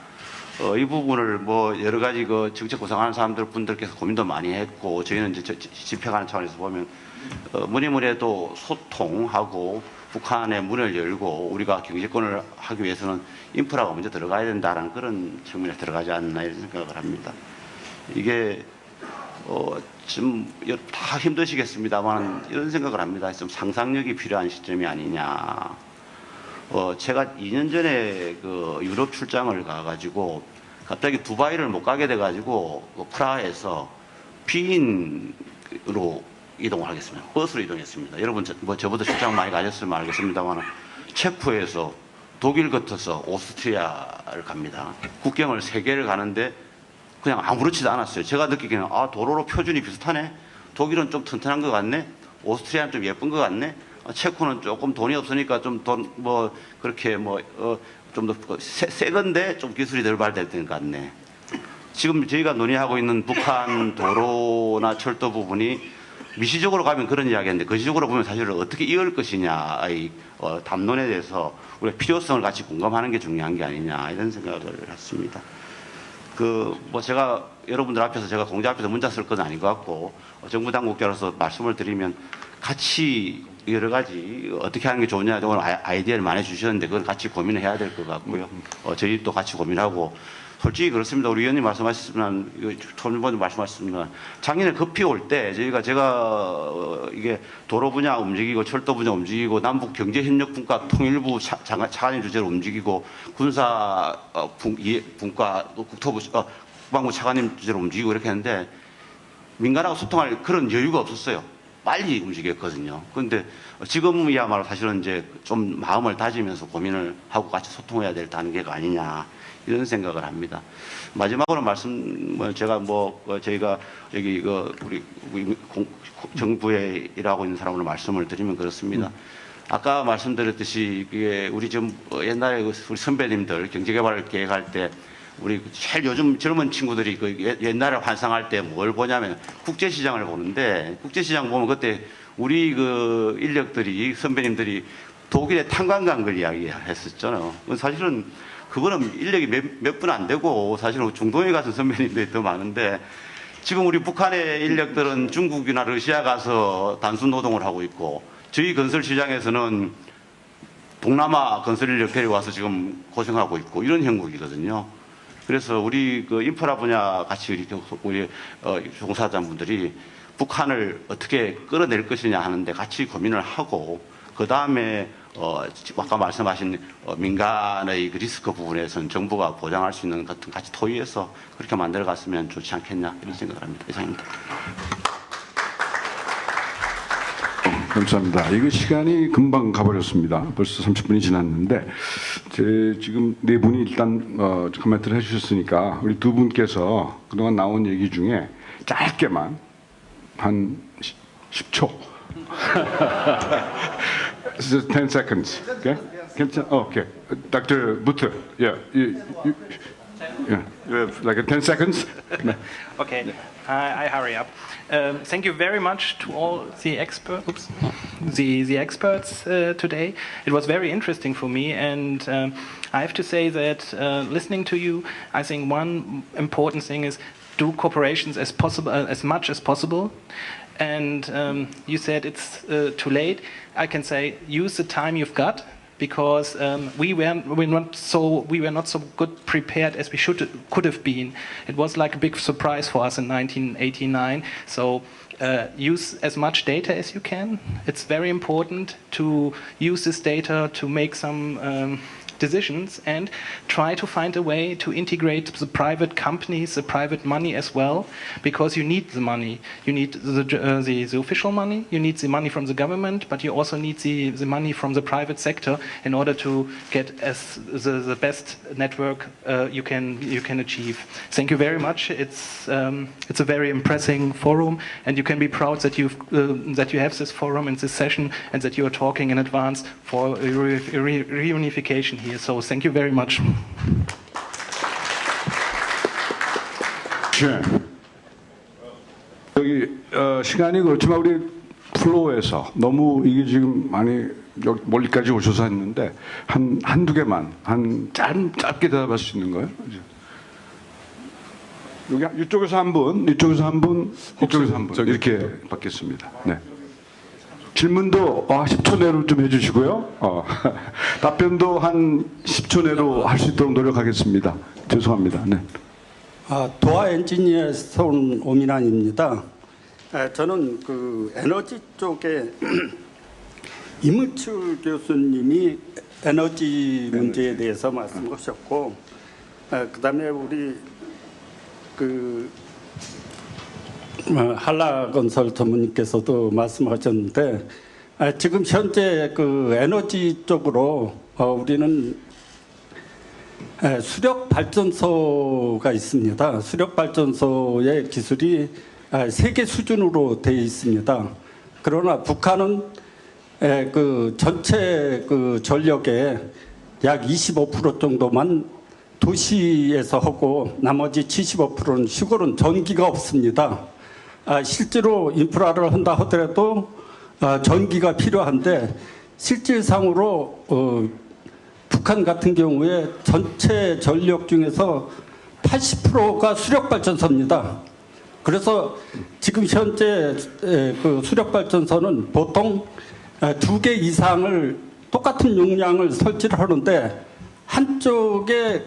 이 부분을 여러 가지 정책 구상하는 분들께서 고민도 많이 했고 저희는 이제 집행하는 차원에서 보면 뭐니 해도 소통하고 북한의 문을 열고 우리가 경제권을 하기 위해서는 인프라가 먼저 들어가야 된다는 그런 측면에 들어가지 않나 이런 생각을 합니다. 이게 좀 다 힘드시겠습니다만 이런 생각을 합니다. 좀 상상력이 필요한 시점이 아니냐. 제가 2년 전에 유럽 출장을 가가지고 갑자기 두바이를 못 가게 돼가지고 프라하에서 비인으로 이동을 하겠습니다. 버스로 이동했습니다. 여러분 저보다 출장 많이 가셨으면 알겠습니다만 체코에서 독일 거쳐서 오스트리아를 갑니다. 국경을 3개를 가는데 그냥 아무렇지도 않았어요. 제가 느끼기에는 도로로 표준이 비슷하네. 독일은 좀 튼튼한 것 같네. 오스트리아는 좀 예쁜 것 같네. 체코는 조금 돈이 없으니까 좀 그렇게 좀 더 세 건데 좀 기술이 덜 발달된 것 같네. 지금 저희가 논의하고 있는 북한 도로나 철도 부분이 미시적으로 가면 그런 이야기인데 거시적으로 보면 사실은 어떻게 이을 것이냐의 담론에 대해서 우리가 필요성을 같이 공감하는 게 중요한 게 아니냐 이런 생각을 했습니다. 제가 여러분들 앞에서 제가 공자 앞에서 문자 쓸 건 아닌 것 같고 정부 당국자로서 말씀을 드리면 같이 여러 가지 어떻게 하는 게 좋냐 오늘 아이디어를 많이 주셨는데 그걸 같이 고민을 해야 될 것 같고요. 저희도 같이 고민하고 솔직히 그렇습니다. 우리 의원님 말씀하셨지만 토론번도 말씀하셨지만 작년에 급히 올 때 제가 이게 도로 분야 움직이고 철도 분야 움직이고 남북 경제 협력 분과 통일부 차관님 주제로 움직이고 군사 분과 국토부 국방부 차관님 주제로 움직이고 이렇게 했는데 민간하고 소통할 그런 여유가 없었어요. 빨리 움직였거든요. 그런데 지금이야말로 사실은 이제 좀 마음을 다지면서 고민을 하고 같이 소통해야 될 단계가 아니냐 이런 생각을 합니다. 마지막으로 제가 저희가 여기 우리 정부에 일하고 있는 사람으로 말씀을 드리면 그렇습니다. 아까 말씀드렸듯이 이게 우리 좀 옛날에 우리 선배님들 경제개발 계획할 때 우리 제일 요즘 젊은 친구들이 옛날에 환상할 때 뭘 보냐면 국제시장을 보는데, 국제시장 보면 그때 우리 인력들이 선배님들이 독일에 탄광 간 걸 이야기했었잖아요. 사실은 그거는 인력이 몇 분 안 되고 사실은 중동에 가서 선배님들이 더 많은데, 지금 우리 북한의 인력들은 중국이나 러시아 가서 단순 노동을 하고 있고, 저희 건설 시장에서는 동남아 건설 인력 데려와서 지금 고생하고 있고 이런 형국이거든요. 그래서 우리 인프라 분야 같이 우리 종사자분들이 북한을 어떻게 끌어낼 것이냐 하는데 같이 고민을 하고, 그 다음에 아까 말씀하신 민간의 리스크 부분에서는 정부가 보장할 수 있는 같은 같이 토의해서 그렇게 만들어갔으면 좋지 않겠냐 이런 생각을 합니다. 이상입니다. 감사합니다. 이거 시간이 금방 가버렸습니다. 벌써 30분이 지났는데 지금 네 분이 일단 코멘트를 해주셨으니까 우리 두 분께서 그동안 나온 얘기 중에 짧게만 한 10초 10 seconds. Okay? Okay. Dr. Butter. Yeah. Yeah. You have like 10 seconds. Okay, I hurry up. Thank you very much to all the experts today. It was very interesting for me, and I have to say that listening to you, I think one important thing is do cooperations as much as possible. And you said it's too late. I can say use the time you've got, because we were not so good prepared as we could have been. It was like a big surprise for us in 1989. So use as much data as you can. It's very important to use this data to make some decisions, and try to find a way to integrate the private companies, the private money as well, because you need the money. You need the official money, you need the money from the government, but you also need the money from the private sector in order to get the best network you can achieve. Thank you very much. It's a very impressive forum, and you can be proud that you have this forum and this session, and that you are talking in advance for reunification here. So thank you very much. 여기 시간이 그렇지만 우리 플로어에서 너무 이게 지금 많이 멀리까지 오셔서 했는데 한두 개만 짧게 대답할 수 있는 거예요? 여기 이쪽에서 한 분, 이쪽에서 한 분, 이쪽에서 한 분 이렇게 받겠습니다. 네. 질문도 10초 내로 좀 해주시고요. 답변도 한 10초 내로 할 수 있도록 노력하겠습니다. 죄송합니다. 네. 도하 엔지니어에서 온 오민환입니다. 저는 에너지 쪽에 이문출 교수님이 에너지 문제에 대해서 말씀하셨고, 그다음에 우리 한라건설 전무님께서도 말씀하셨는데, 지금 현재 에너지 쪽으로 우리는 수력 발전소가 있습니다. 수력 발전소의 기술이 세계 수준으로 되어 있습니다. 그러나 북한은 전체 전력의 약 25% 정도만 도시에서 하고 나머지 75%는 시골은 전기가 없습니다. 실제로 인프라를 한다 하더라도 전기가 필요한데, 실질상으로 북한 같은 경우에 전체 전력 중에서 80%가 수력발전소입니다. 그래서 지금 현재 수력발전소는 보통 2개 이상을 똑같은 용량을 설치를 하는데, 한쪽에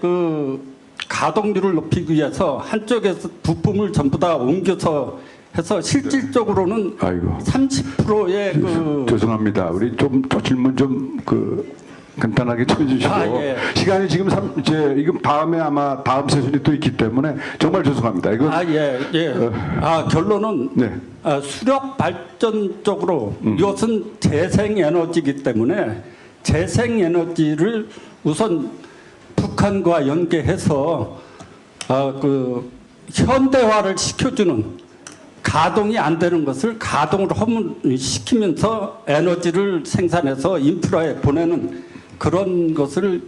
가동률을 높이기 위해서 한쪽에서 부품을 전부 다 옮겨서 해서 실질적으로는 30%의 죄송합니다. 우리 좀 질문 좀 간단하게 쳐주시고, 예. 시간이 지금 이거 다음에 아마 다음 세션이 또 있기 때문에 정말 죄송합니다. 이거 결론은 네. 수력 발전 쪽으로 이것은 재생 에너지이기 때문에 재생 에너지를 우선 북한과 연계해서 그 현대화를 시켜주는 가동이 안 되는 것을 가동을 시키면서 에너지를 생산해서 인프라에 보내는 그런 것을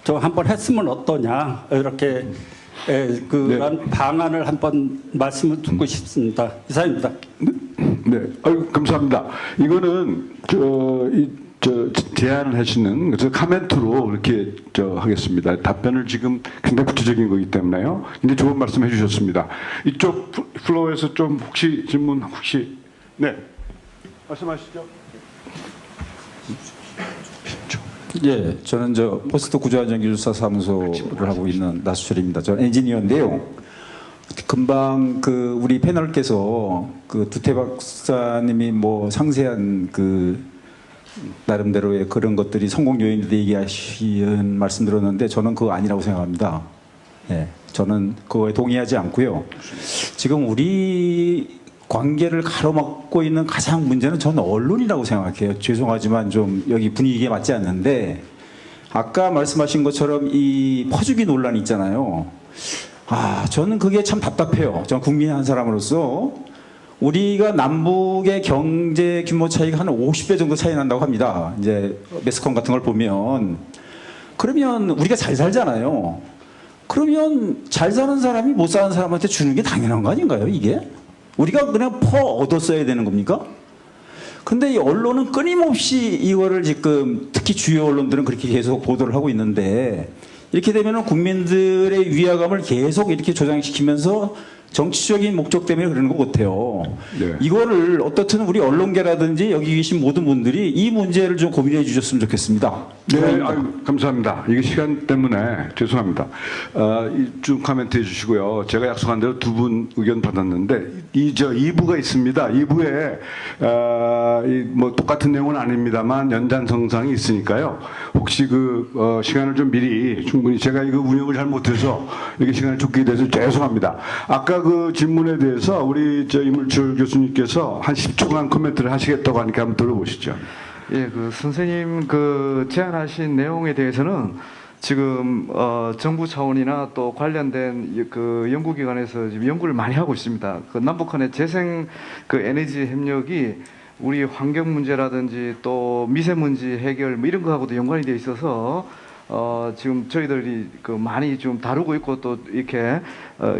좀 한번 했으면 어떠냐 이렇게 그런 방안을 한번 말씀을 듣고 싶습니다. 이상입니다. 네, 아유, 감사합니다. 이거는 제안을 하시는 그래서 카멘트로 이렇게 하겠습니다. 답변을 지금 굉장히 구체적인 거기 때문에요. 근데 좋은 말씀 해주셨습니다. 이쪽 플로어에서 좀 혹시 질문 네 말씀하시죠. 예, 저는 포스트 구조안전기술사 사무소를 하고 있는 나수철입니다. 저는 엔지니어인데요. 금방 우리 패널께서 두태 박사님이 상세한 나름대로의 그런 것들이 성공 요인들 얘기하신 말씀 들었는데 저는 그거 아니라고 생각합니다. 예, 저는 그거에 동의하지 않고요. 지금 우리 관계를 가로막고 있는 가장 문제는 저는 언론이라고 생각해요. 죄송하지만 좀 여기 분위기에 맞지 않는데 아까 말씀하신 것처럼 이 퍼주기 논란 있잖아요. 저는 그게 참 답답해요. 전 국민의 한 사람으로서 우리가 남북의 경제 규모 차이가 한 50배 정도 차이 난다고 합니다. 이제 매스컴 같은 걸 보면 그러면 우리가 잘 살잖아요. 그러면 잘 사는 사람이 못 사는 사람한테 주는 게 당연한 거 아닌가요, 이게? 우리가 그냥 얻었어야 되는 겁니까? 근데 이 언론은 끊임없이 이거를 지금 특히 주요 언론들은 그렇게 계속 보도를 하고 있는데 이렇게 되면 국민들의 위화감을 계속 이렇게 조장시키면서 정치적인 목적 때문에 그러는 것 같아요. 네. 이거를 어떻든 우리 언론계라든지 여기 계신 모든 분들이 이 문제를 좀 고민해 주셨으면 좋겠습니다. 네, 아유, 감사합니다. 이게 시간 때문에 죄송합니다. 좀 코멘트 해주시고요. 제가 약속한 대로 두 분 의견 받았는데 2부가 있습니다. 2부에 똑같은 내용은 아닙니다만 연장성상이 있으니까요. 혹시 시간을 좀 미리 충분히 제가 이거 운영을 잘 못해서 이렇게 시간을 쫓기게 돼서 죄송합니다. 아까 그 질문에 대해서 우리 이물철 교수님께서 한 10초간 코멘트를 하시겠다고 하니까 한번 들어보시죠. 예, 선생님 제안하신 내용에 대해서는 지금 정부 차원이나 또 관련된 연구기관에서 지금 연구를 많이 하고 있습니다. 남북한의 재생 에너지 협력이 우리 환경 문제라든지 또 미세먼지 해결 이런 거하고도 연관이 되어 있어서 지금 저희들이 많이 좀 다루고 있고 또 이렇게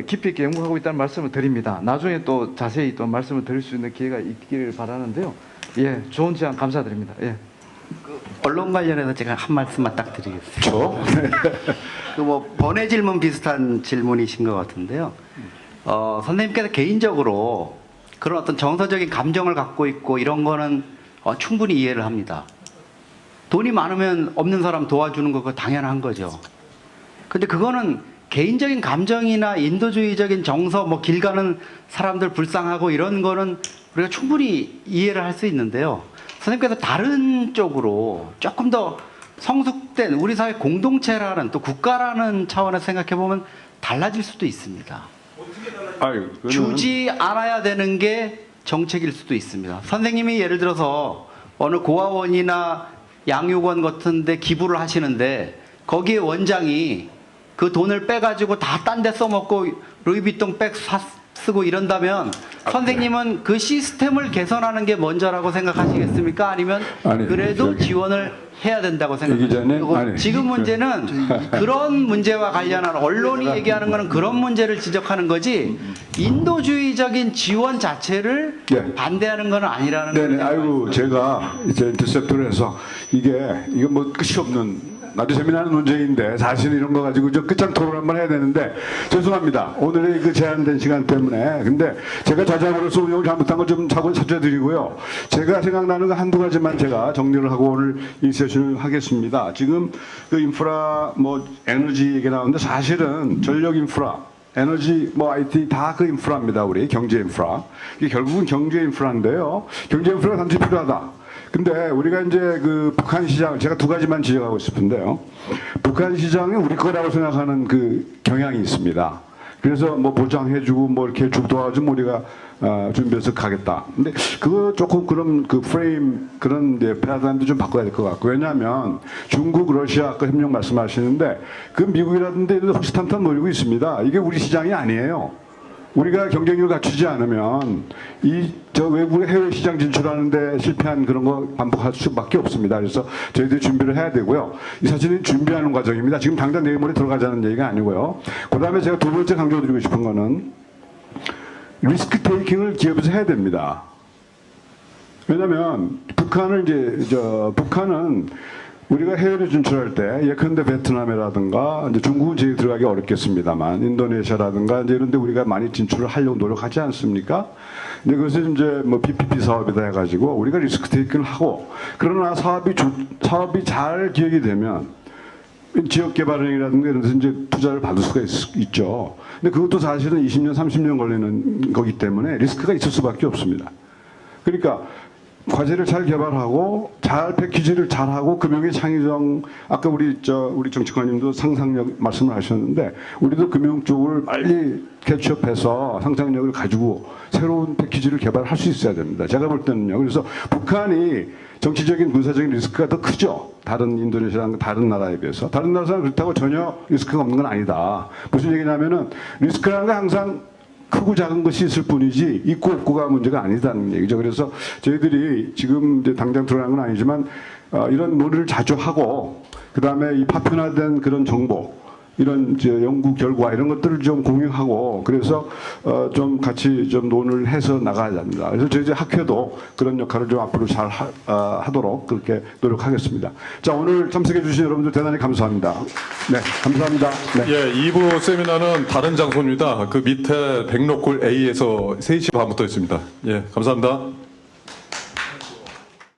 깊이 있게 연구하고 있다는 말씀을 드립니다. 나중에 또 자세히 또 말씀을 드릴 수 있는 기회가 있기를 바라는데요. 예, 좋은 제안 감사드립니다. 예. 언론 관련해서 제가 한 말씀만 딱 드리겠습니다. 번외 질문 비슷한 질문이신 것 같은데요. 선생님께서 개인적으로 그런 어떤 정서적인 감정을 갖고 있고 이런 거는 충분히 이해를 합니다. 돈이 많으면 없는 사람 도와주는 거 그거 당연한 거죠. 근데 그거는 개인적인 감정이나 인도주의적인 정서, 길 가는 사람들 불쌍하고 이런 거는 우리가 충분히 이해를 할 수 있는데요. 선생님께서 다른 쪽으로 조금 더 성숙된 우리 사회 공동체라는 또 국가라는 차원에서 생각해 보면 달라질 수도 있습니다. 주지 않아야 되는 게 정책일 수도 있습니다. 선생님이 예를 들어서 어느 고아원이나 양육원 같은 데 기부를 하시는데 거기에 원장이 그 돈을 빼가지고 다 딴 데 써먹고 루이비통 백 쓰고 이런다면 선생님은 그 시스템을 개선하는 게 먼저라고 생각하시겠습니까? 아니면 그래도 지원을 해야 된다고 생각하십니까? 지금 문제는 그런 문제와 관련한 언론이 얘기하는 거는 그런 문제를 지적하는 거지 인도주의적인 지원 자체를 반대하는 건 아니라는 거예요. 네네. 아이고 제가 이제 인터셉트를 해서 이게 끝이 없는 아주 재미나는 논쟁인데 사실 이런 거 가지고 좀 끝장 토론 한번 해야 되는데 죄송합니다. 오늘의 제한된 시간 때문에. 근데 제가 자장으로서 운영을 잘못한 걸 좀 사죄드리고요. 제가 생각나는 거 한두 가지만 제가 정리를 하고 오늘 이 세션을 하겠습니다. 지금 인프라 에너지 얘기 나오는데 사실은 전력 인프라 에너지 IT 다 인프라입니다. 우리 경제 인프라. 이게 결국은 경제 인프라인데요. 경제 인프라가 단지 필요하다. 근데 우리가 이제 북한 시장 제가 두 가지만 지적하고 싶은데요. 북한 시장이 우리 거라고 생각하는 경향이 있습니다. 그래서 보장해주고 이렇게 도와주면 우리가 준비해서 가겠다. 근데 그거 조금 그런 그 프레임 그런 패러다임도 좀 바꿔야 될 것 같고 왜냐하면 중국, 러시아 아까 협력 말씀하시는데 그 미국이라든지 호시탐탐 노리고 있습니다. 이게 우리 시장이 아니에요. 우리가 경쟁력을 갖추지 않으면 저 외국의 해외 시장 진출하는데 실패한 그런 거 반복할 수밖에 없습니다. 그래서 저희들이 준비를 해야 되고요. 이 사실은 준비하는 과정입니다. 지금 당장 내일 모레 들어가자는 얘기가 아니고요. 그다음에 제가 두 번째 강조드리고 싶은 거는 리스크 테이킹을 기업에서 해야 됩니다. 왜냐하면 북한은 우리가 해외로 진출할 때 예컨대 베트남이라든가 이제 중국은 저희 들어가기 어렵겠습니다만 인도네시아라든가 이제 이런데 우리가 많이 진출을 하려고 노력하지 않습니까? 근데 그것을 이제 뭐 PPP 사업이다 해가지고 우리가 리스크 테이킹을 하고 그러나 사업이 잘 기획이 되면 지역개발은행이라든가 이런 데서 이제 투자를 받을 수가 있죠. 근데 그것도 사실은 20년, 30년 걸리는 거기 때문에 리스크가 있을 수밖에 없습니다. 그러니까 과제를 잘 개발하고 잘 패키지를 잘하고 금융의 창의성 아까 우리 정치관님도 상상력 말씀을 하셨는데 우리도 금융 쪽을 빨리 캐치업해서 상상력을 가지고 새로운 패키지를 개발할 수 있어야 됩니다. 제가 볼 때는요. 그래서 북한이 정치적인 군사적인 리스크가 더 크죠. 다른 인도네시아나 다른 나라에 비해서. 다른 나라는 그렇다고 전혀 리스크가 없는 건 아니다. 무슨 얘기냐면은 리스크라는 건 항상 크고 작은 것이 있을 뿐이지 있고 없고가 문제가 아니다는 얘기죠. 그래서 저희들이 지금 이제 당장 들어가는 건 아니지만 이런 논의를 자주 하고 그 다음에 이 파편화된 그런 정보 이런 이제 연구 결과 이런 것들을 좀 공유하고 그래서 좀 같이 좀 논의를 해서 나가야 됩니다. 그래서 저희 학회도 그런 역할을 좀 앞으로 잘 하도록 그렇게 노력하겠습니다. 자 오늘 참석해 주신 여러분들 대단히 감사합니다. 네, 감사합니다. 네. 예, 2부 세미나는 다른 장소입니다. 그 밑에 백록골 A에서 3시 반부터 있습니다. 예, 감사합니다.